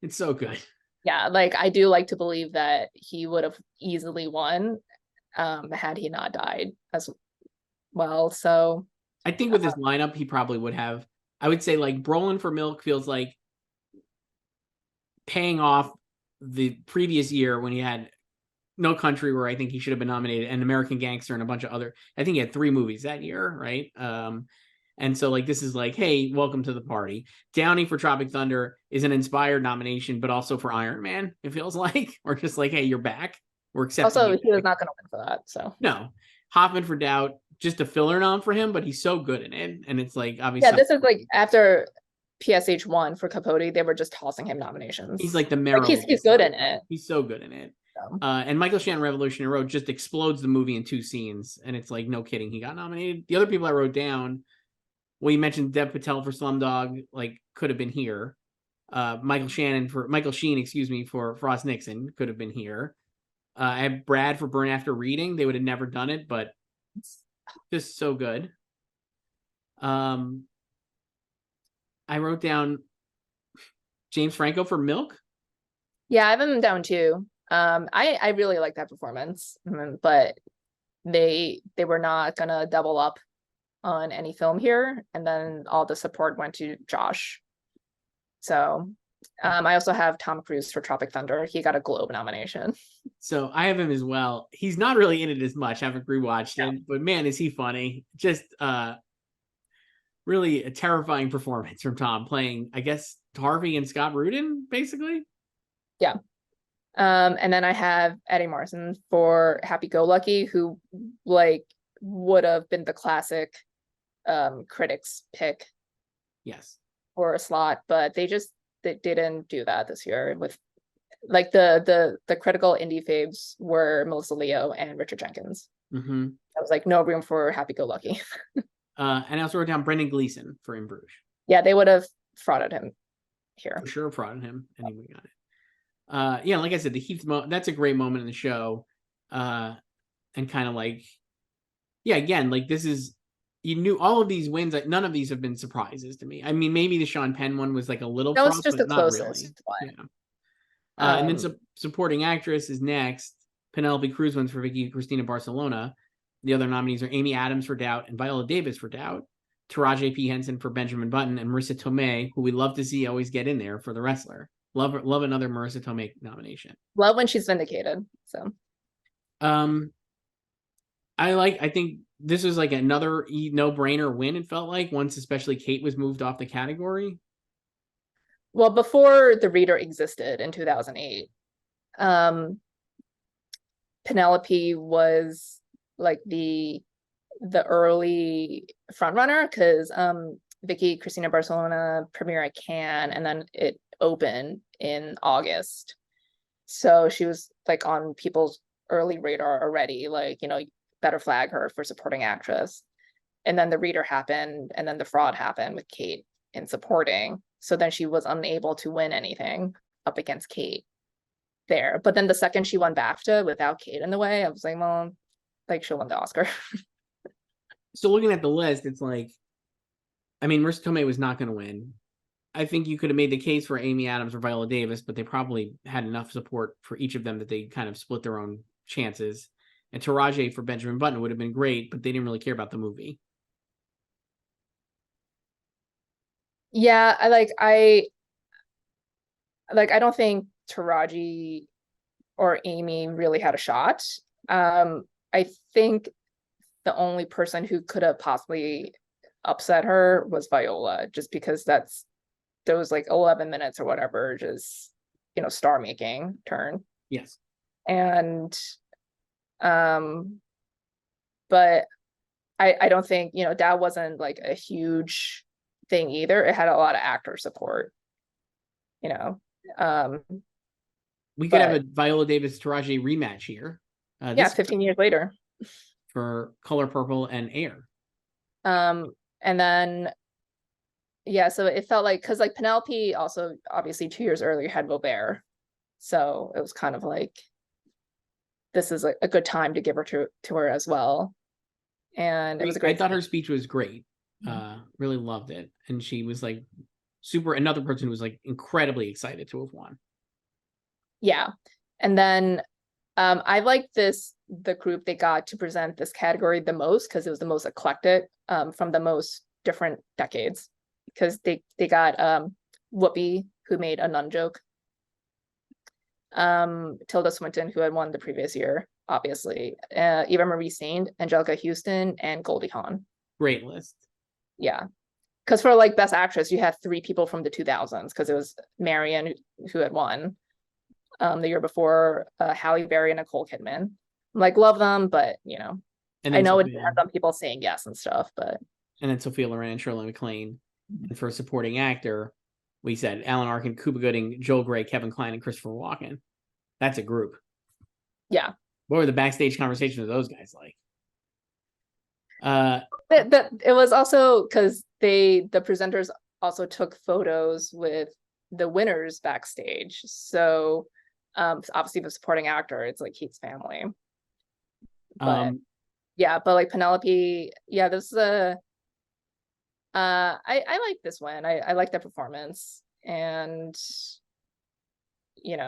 it's so good. Yeah, like I do like to believe that he would have easily won had he not died as well. So I think with his lineup, he probably would have. I would say like Brolin for Milk feels like paying off the previous year when he had No Country, where I think he should have been nominated, and American Gangster and a bunch of other. I think he had 3 movies that year, right? And so like this is like, hey, welcome to the party. Downey for Tropic Thunder is an inspired nomination, but also for Iron Man, it feels like. Or just like, hey, you're back. We're accepting. Also, he was not going to win for that. So no. Hoffman for Doubt, just a filler nom for him, but he's so good in it. And it's like obviously. Yeah, this is like after PSH won for Capote, they were just tossing him nominations. He's like the Meryl. Like he's good in it. He's so good in it. And Michael Shannon Revolutionary Road just explodes the movie in 2 scenes. And it's like, no kidding, he got nominated. The other people I wrote down, well, you mentioned Dev Patel for Slumdog, like could have been here. Michael Sheen, for Frost Nixon could have been here. I have Brad for Burn After Reading. They would have never done it, but just so good. I wrote down James Franco for Milk. Yeah, I have him down too. I really like that performance, but they were not gonna double up on any film here, and then all the support went to Josh. So I also have Tom Cruise for Tropic Thunder. He got a Globe nomination. So I have him as well. He's not really in it as much. I haven't rewatched it, but man, is he funny. Just really a terrifying performance from Tom, playing, I guess, Harvey and Scott Rudin, basically. Yeah. And then I have Eddie Marsan for Happy Go Lucky, who like would have been the classic critics pick. Yes. For a slot, but they didn't do that this year. With like the critical indie faves were Melissa Leo and Richard Jenkins. Mm-hmm. I was like, no room for Happy Go Lucky. And I also wrote down Brendan Gleeson for In Bruges. Yeah, they would have frauded him here. For sure, frauded him, and he would have got it. Yeah, like I said, the Heath that's a great moment in the show. And kind of like, yeah, again, like this is, you knew all of these wins, like none of these have been surprises to me. I mean, maybe the Sean Penn one was like a little that was just the closest really. one. Yeah. And then supporting actress is next. Penelope Cruz wins for Vicky Cristina Barcelona. The other nominees are Amy Adams for Doubt and Viola Davis for Doubt. Taraji P. Henson for Benjamin Button, and Marissa Tomei, who we love to see always get in there, for The Wrestler. Love another Marissa Tomei nomination. Love when she's vindicated. So I think this was like another no-brainer win, it felt like, once especially Kate was moved off the category. Well, before The Reader existed in 2008, Penelope was like the the early frontrunner because Vicky Cristina Barcelona premiere at Cannes, and then it opened in August. So she was like on people's early radar already, like, better flag her for supporting actress. And then the reader happened, and then the fraud happened with Kate in supporting. So then she was unable to win anything up against Kate there. But then the second she won BAFTA without Kate in the way, I was like, well, like she'll win the Oscar. So looking at the list, it's like, I mean, Marissa Tomei was not going to win. I think you could have made the case for Amy Adams or Viola Davis, but they probably had enough support for each of them that they kind of split their own chances. And Taraji for Benjamin Button would have been great, but they didn't really care about the movie. Yeah, I don't think Taraji or Amy really had a shot. I think the only person who could have possibly upset her was Viola, just because those like 11 minutes or whatever, just star making turn. Yes. And but I don't think that wasn't like a huge thing either. It had a lot of actor support. We could have a Viola Davis Taraji rematch here. Yeah, 15 years later. For Color Purple and Air. And then so it felt like, because like Penelope also obviously 2 years earlier had Robert, so it was kind of like this is a good time to give her to her as well. And it was a great. I thought her speech was great. Really loved it, and she was like super. Another person who was like incredibly excited to have won. Yeah, and then I liked the group they got to present this category the most because it was the most eclectic from the most different decades. Because they got Whoopi, who made a nun joke, Tilda Swinton, who had won the previous year, obviously, Eva Marie Saint, Angelica Houston, and Goldie Hawn. Great list. Yeah, because for like Best Actress, you had 3 people from the 2000s, because it was Marion who had won the year before, Halle Berry and Nicole Kidman. Like, love them, but I know it depends on people saying yes and stuff, but. And then Sophia Loren and Shirley MacLaine. And for a supporting actor, we said Alan Arkin, Cuba Gooding, Joel Grey, Kevin Kline, and Christopher Walken. That's a group. Yeah. What were the backstage conversations with those guys like? It was also because the presenters also took photos with the winners backstage. So obviously the supporting actor, it's like Kate's family. But but like Penelope, this is I like this one. I like the performance, and I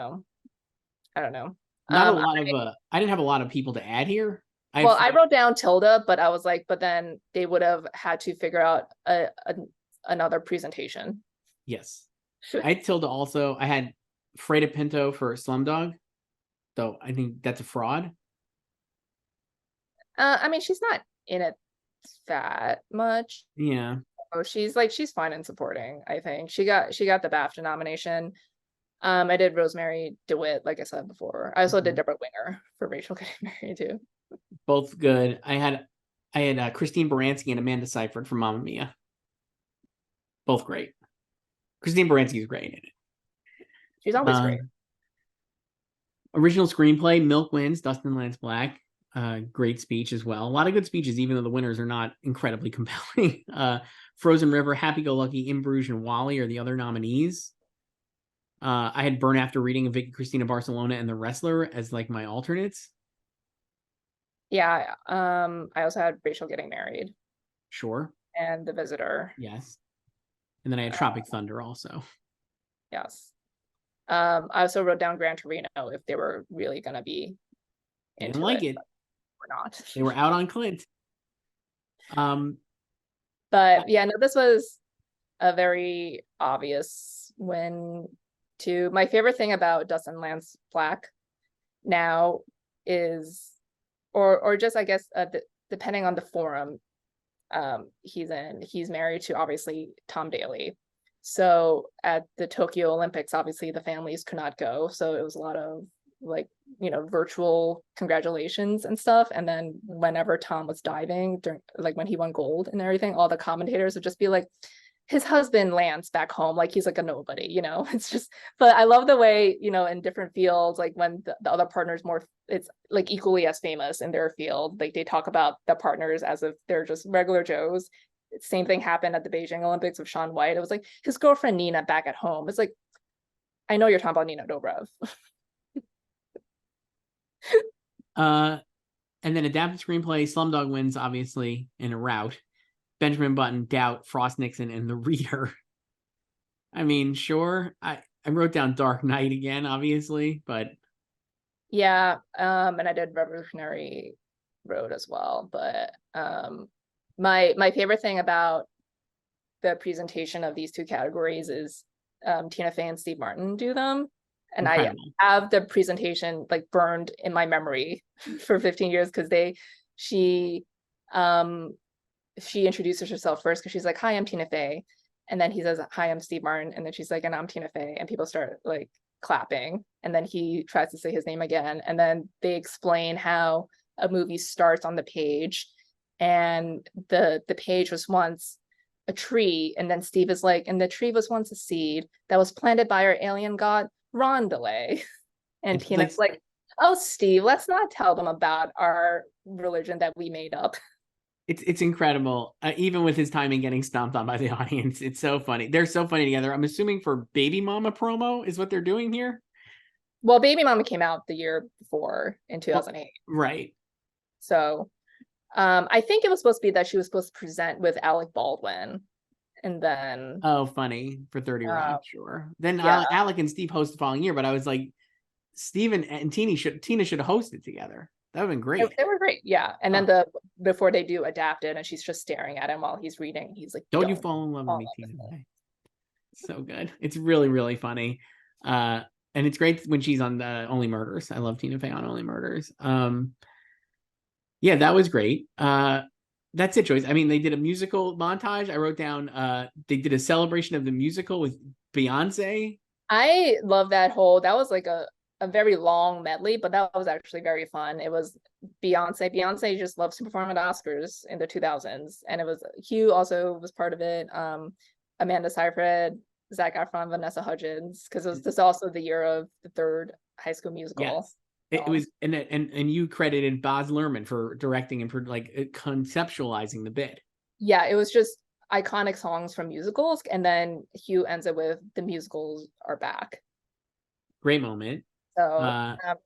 don't know. Not a lot of I didn't have a lot of people to add here. I wrote down Tilda, but I was like, but then they would have had to figure out another presentation. Yes. I had Tilda also. I had Freida Pinto for Slumdog, though I think that's a fraud. I mean, she's not in it that much. Yeah. Oh, she's fine in supporting. I think she got the BAFTA nomination. I did Rosemary DeWitt, like I said before. I also did Deborah Winger for Rachel Getting Married too. Both good. I had Christine Baranski and Amanda Seyfried for Mamma Mia. Both great. Christine Baranski is great in it. She's always great. Original screenplay, Milk wins. Dustin Lance Black. Great speech as well. A lot of good speeches, even though the winners are not incredibly compelling. Frozen River, Happy Go Lucky, In Bruges, and Wally are the other nominees. I had Burn After Reading of Vicky Cristina Barcelona and The Wrestler as like my alternates. Yeah. I also had Rachel Getting Married. Sure. And The Visitor. Yes. And then I had Tropic Thunder also. Yes. I also wrote down Gran Torino if they were really going to be into like it. Or not. They were out on Clint. But yeah, no, this was a very obvious win too. My favorite thing about Dustin Lance Black now is, or just I guess depending on the forum he's in, he's married to obviously Tom Daley. So at the Tokyo Olympics, obviously the families could not go, so it was a lot of like, virtual congratulations and stuff. And then whenever Tom was diving during, like, when he won gold and everything, all the commentators would just be like, his husband lands back home like he's like a nobody. It's just, but I love the way, in different fields, like when the other partner's more, it's like equally as famous in their field, like they talk about the partners as if they're just regular Joes. Same thing happened at the Beijing Olympics with Shaun White. It was like his girlfriend Nina back at home. It's like, I know you're talking about Nina Dobrev. And then adapted screenplay, Slumdog wins, obviously, in a rout. Benjamin Button, Doubt, Frost Nixon, and The Reader. I mean, sure. I wrote down Dark Knight again, obviously, but yeah, and I did Revolutionary Road as well. But my favorite thing about the presentation of these two categories is Tina Fey and Steve Martin do them. And incredible. I have the presentation like burned in my memory for 15 years because she introduces herself first because she's like, "Hi, I'm Tina Fey," and then he says, "Hi, I'm Steve Martin," and then she's like, "And I'm Tina Fey," and people start like clapping, and then he tries to say his name again, and then they explain how a movie starts on the page, and the page was once a tree, and then Steve is like, "And the tree was once a seed that was planted by our alien god Rondelay," and Tina's like, "Oh, Steve, let's not tell them about our religion that we made up." It's incredible. Even with his timing getting stomped on by the audience, it's so funny. They're so funny together. I'm assuming for Baby Mama promo is what they're doing here. Well, Baby Mama came out the year before in 2008. Right. So I think it was supposed to be that she was supposed to present with Alec Baldwin. And then funny for 30 Rock, sure. Then yeah. Alec and Steve host the following year, but I was like, Steve and Tina should host it together. That would have been great. They were great, yeah. And then before they do adapt it, and she's just staring at him while he's reading. He's like, "Don't you fall in love with me, Tina?" So good. It's really, really funny. And it's great when she's on the Only Murders. I love Tina Fey on Only Murders. Yeah, that was great. That's it, Joyce. I mean, they did a musical montage. I wrote down they did a celebration of the musical with Beyonce. I love that was like a very long medley, but that was actually very fun. It was Beyonce. Beyonce just loves to perform at Oscars in the 2000s. And it was Hugh also was part of it. Amanda Seyfried, Zac Efron, Vanessa Hudgens, because this is also the year of the third High School Musical. Yes. It was, and you credited Baz Luhrmann for directing and for like conceptualizing the bit. Yeah, it was just iconic songs from musicals, and then Hugh ends it with "The musicals are back." Great moment. So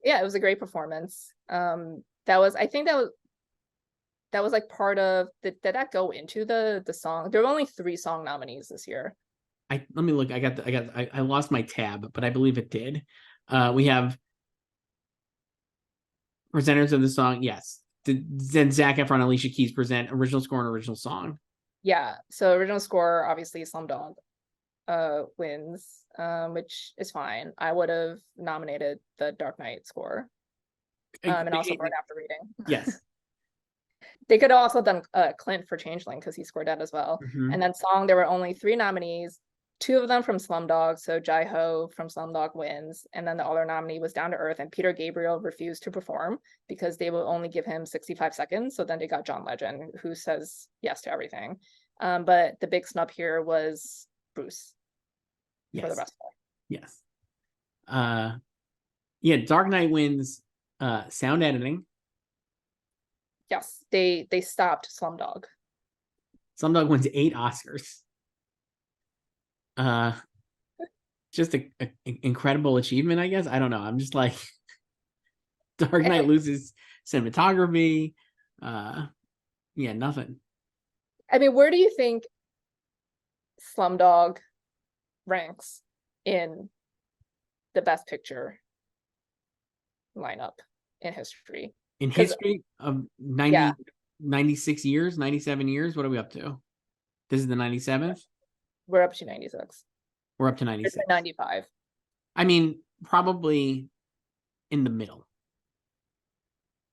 yeah, it was a great performance. I think that was like part of did that go into the song? There were only 3 song nominees this year. Let me look. I lost my tab, but I believe it did. We have presenters of the song. Yes. Then Zac Efron, Alicia Keys present original score and original song. Yeah. So original score, obviously Slumdog wins, which is fine. I would have nominated the Dark Knight score. And also Burn After Reading. Yes. They could have also done Clint for Changeling because he scored that as well. Mm-hmm. And then song, there were only 3 nominees, 2 of them from Slumdog. So Jai Ho from Slumdog wins. And then the other nominee was Down to Earth, and Peter Gabriel refused to perform because they will only give him 65 seconds. So then they got John Legend, who says yes to everything. But the big snub here was Bruce. Yes. For the wrestler. Yes. Yeah, Dark Knight wins sound editing. Yes, they stopped Slumdog. Slumdog wins 8 Oscars. Just an incredible achievement, I guess. I don't know. I'm just like, Dark Knight loses cinematography. Yeah, nothing. I mean, where do you think Slumdog ranks in the Best Picture lineup in history? In history of 96 years, 97 years? What are we up to? This is the 97th? We're up to 96. We're up to 96. 95. I mean, probably in the middle.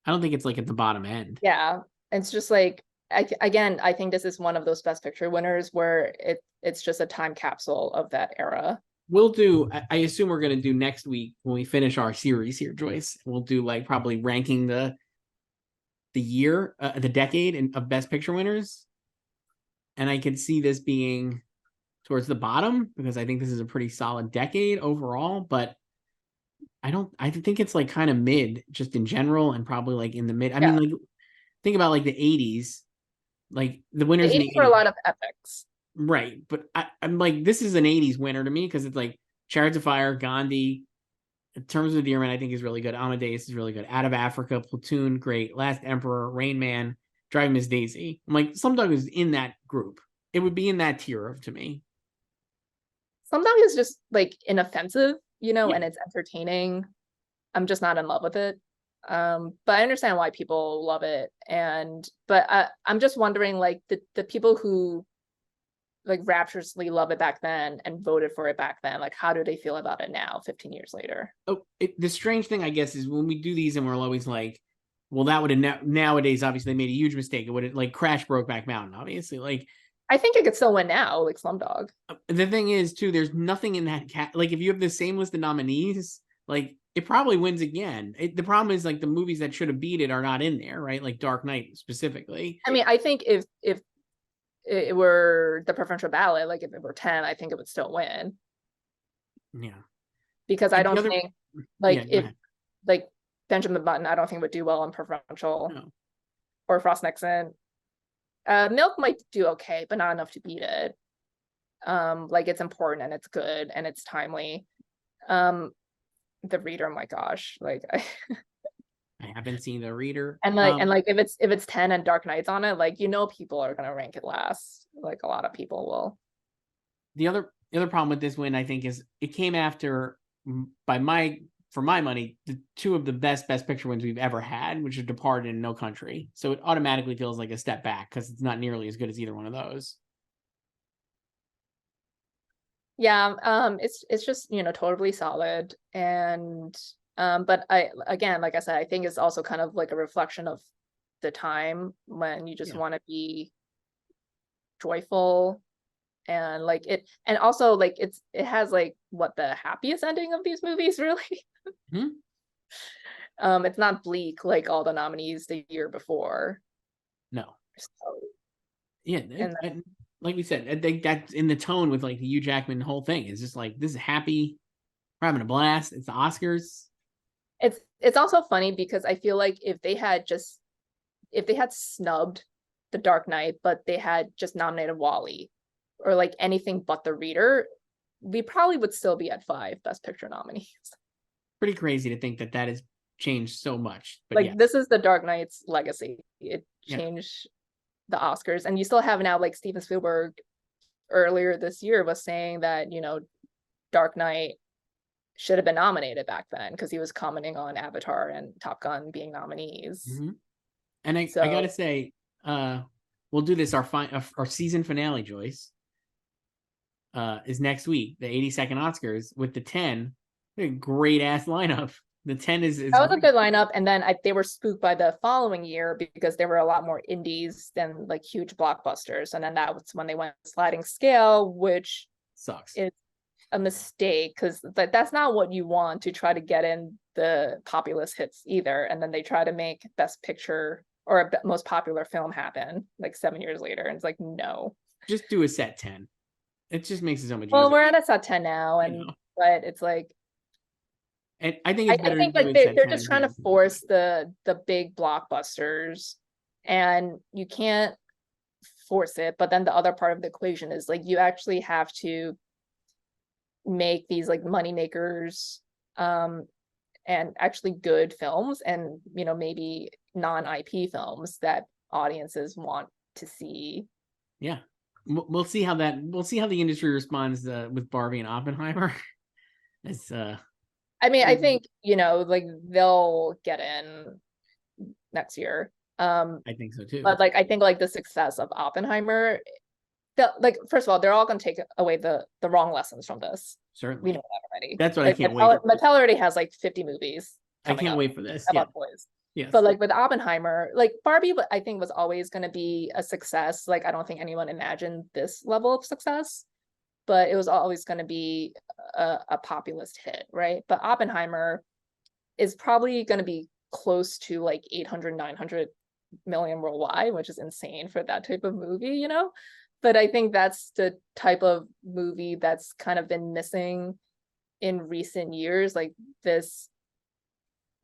I don't think it's like at the bottom end. Yeah. It's just like, I think this is one of those Best Picture winners where it's just a time capsule of that era. we'll do. I assume we're gonna do next week when we finish our series here, Joyce. We'll do like probably ranking the year, the decade, and of Best Picture winners. And I could see this being towards the bottom because I think this is a pretty solid decade overall. But I think it's like kind of mid just in general, and probably like in the mid. I Yeah. mean, like think about like the 80s, like the winners The in 80s the were a 80s. lot of epics. Right. But I'm like, this is an 80s winner to me because it's like Chariots of Fire, Gandhi, In Terms of Endearment, I think is really good. Amadeus is really good. Out of Africa, Platoon, great. Last Emperor, Rain Man, Driving Miss Daisy. I'm like, Slumdog is in that group. It would be in that tier of to me. Slumdog is just like inoffensive, Yeah. and it's entertaining. I'm just not in love with it. But I understand why people love it. But I'm just wondering, like the people who like rapturously love it back then and voted for it back then, like how do they feel about it now, 15 years later? Oh, the strange thing, I guess, is when we do these and we're always like, well, that would have nowadays, obviously, they made a huge mistake. It would have like crash Brokeback Mountain, obviously. Like, I think it could still win now, like Slumdog. the thing is, too, there's nothing in that cat. Like, if you have the same list of nominees, like, it probably wins again. The problem is, like, the movies that should have beat it are not in there, right? Like Dark Knight specifically. I mean, I think if it were the preferential ballot, like if it were 10, I think it would still win. Yeah. Because I don't other, think like yeah, if like Benjamin Button, I don't think would do well in preferential. No. Or Frost Nixon. Milk might do okay, but not enough to beat it. Like it's important and it's good and it's timely. The Reader, my gosh, like I haven't seen The Reader. and like if it's 10 and Dark Knight's on it, like people are gonna rank it last. Like a lot of people will. The other problem with this win, I think, is it came after, for my money, the two of the best picture wins we've ever had, which are Departed and No Country. So it automatically feels like a step back because it's not nearly as good as either one of those. Yeah, it's just totally solid. And but again, like I said, I think it's also kind of like a reflection of the time when you just want to be joyful. And like it, and also like it has like what the happiest ending of these movies, really. It's not bleak like all the nominees the year before. No. So, yeah, and like we said, I think that's in the tone with like the Hugh Jackman whole thing. It's just like, this is happy, we're having a blast. It's the Oscars. It's also funny because I feel like if they had snubbed The Dark Knight, but they had just nominated Wall-E or like anything but The Reader, we probably would still be at 5 Best Picture nominees. Pretty crazy to think that has changed so much. But like this is The Dark Knight's legacy. It changed the Oscars, and you still have now like Steven Spielberg earlier this year was saying that Dark Knight should have been nominated back then because he was commenting on Avatar and Top Gun being nominees. Mm-hmm. And I gotta say, we'll do this our season finale, Joyce. Is next week, the 82nd Oscars with the 10. A great ass lineup. The 10 is that was a good lineup, and then they were spooked by the following year because there were a lot more indies than like huge blockbusters, and then that was when they went sliding scale, which sucks. Is a mistake because that's not what you want to try to get in the populous hits either, and then they try to make Best Picture or most popular film happen like 7 years later, and it's like, no, just do a set 10. It just makes it so much well easier. we're at a set 10 now, and but it's like, and I think it's better. I think like they're just trying to force the big blockbusters, and you can't force it. But then the other part of the equation is like you actually have to make these like money makers, and actually good films, and maybe non-IP films that audiences want to see. Yeah, we'll see how the industry responds with Barbie and Oppenheimer. It's I mean, I think like they'll get in next year. I think so too. But like I think like the success of Oppenheimer, like first of all, they're all going to take away the wrong lessons from this. Certainly, we know that already. That's what like, I can't wait. Mattel already has like 50 movies. I can't wait for this. About boys. Yes. But like with Oppenheimer, like Barbie, I think was always going to be a success. Like I don't think anyone imagined this level of success. but it was always going to be a populist hit, right? But Oppenheimer is probably going to be close to like 800, 900 million worldwide, which is insane for that type of movie, you know? But I think that's the type of movie that's kind of been missing in recent years, like this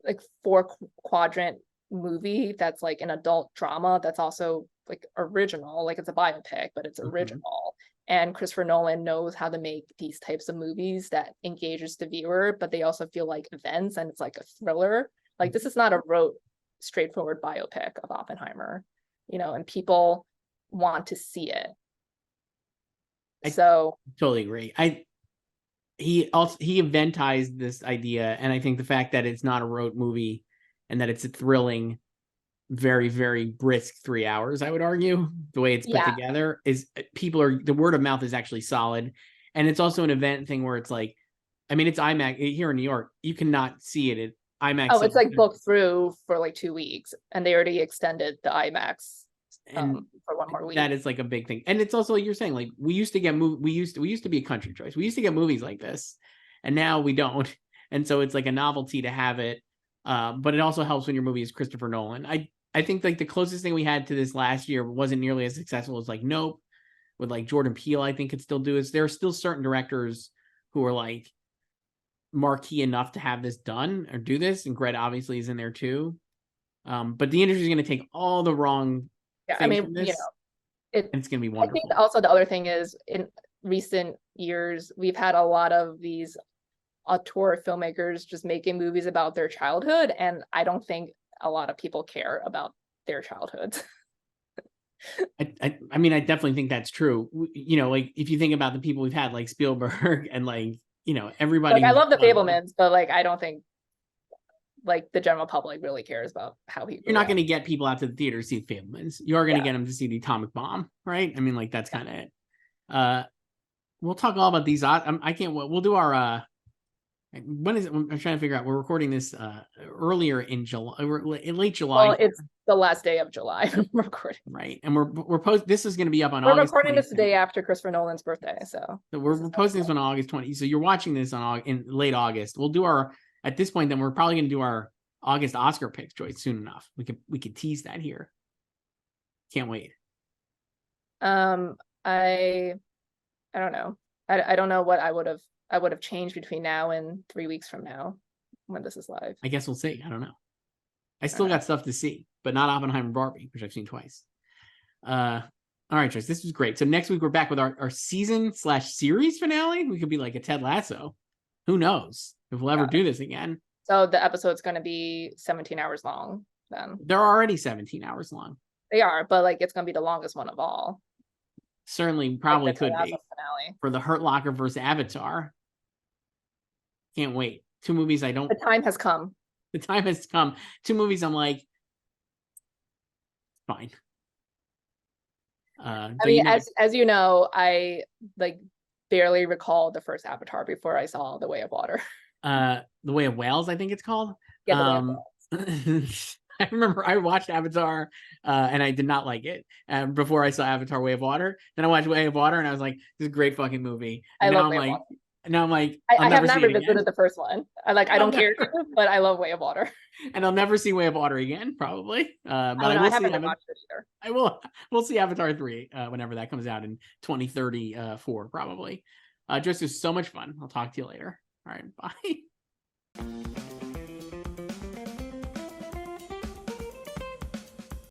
like 4-quadrant movie that's like an adult drama that's also like original, like it's a biopic, but it's original. And Christopher Nolan knows how to make these types of movies that engages the viewer, but they also feel like events and it's like a thriller. Like this is not a rote, straightforward biopic of Oppenheimer, you know, and people want to see it. So totally agree. He eventized this idea, and I think the fact that it's not a rote movie and that it's a thrilling, very, very brisk 3 hours, I would argue, the way it's put together is the word of mouth is actually solid. And it's also an event thing where it's like, I mean, it's IMAX here in New York. You cannot see it at IMAX. Oh, it's like booked through for like 2 weeks, and they already extended the IMAX for 1 more week. That is like a big thing. And it's also like you're saying, like we used to be a country choice. We used to get movies like this, and now we don't. And so it's like a novelty to have it. But it also helps when your movie is Christopher Nolan. I think like the closest thing we had to this last year wasn't nearly as successful as like Nope, with like Jordan Peele. I think could still do it. There are still certain directors who are like marquee enough to have this done or do this, and Greta obviously is in there too. But the industry is going to take all the wrong I mean, from this, you know, it's going to be wonderful. I think also the other thing is in recent years we've had a lot of these auteur filmmakers just making movies about their childhood, and I don't think a lot of people care about their childhoods. I mean, I definitely think that's true. You know, like if you think about the people we've had, like Spielberg and like, you know, everybody. Like, I love the Fablemans, but like I don't think like the general public really cares about how he. You're not going to get people out to the theater to see the Fablemans. You are going to get them to see the Atomic Bomb, right? I mean, like that's kind of it. We'll talk all about these. I can't. We'll do our. When is it? I'm trying to figure out. We're recording this earlier in July, in late July. Well, it's the last day of July. We're recording, right? And we're post. This is going to be up on. We're August recording 22nd. This the day after Christopher Nolan's birthday, so we're posting this on August 20th. So you're watching this in late August. We'll do our at this point. Then we're probably going to do our August Oscar picks, Joyce, soon enough. We could tease that here. Can't wait. I don't know. I don't know what I would have changed between now and 3 weeks from now when this is live. I guess we'll see. I don't know. I still got stuff to see, but not Oppenheimer and Barbie, which I've seen twice. All right, Joyce, this was great. So next week we're back with our season/series finale. We could be like a Ted Lasso. Who knows if we'll ever do this again. So the episode's going to be 17 hours long then. They're already 17 hours long. They are, but like it's going to be the longest one of all. Certainly, probably like could be. Finale. For the Hurt Locker versus Avatar. Can't wait. 2 movies I don't. The time has come. The time has come. 2 movies I'm like, fine. I mean, as you know, I like barely recall the first Avatar before I saw The Way of Water. The Way of Whales, I think it's called. Yeah, The Way of Whales. I remember I watched Avatar and I did not like it before I saw Avatar Way of Water. Then I watched Way of Water and I was like, this is a great fucking movie. And I love Way of Water. Now I'm like, I have not revisited the first one. I don't care, but I love Way of Water. And I'll never see Way of Water again, probably. But I haven't watched it either. I will. We'll see Avatar 3 whenever that comes out in 2034, probably. Just is so much fun. I'll talk to you later. All right, bye.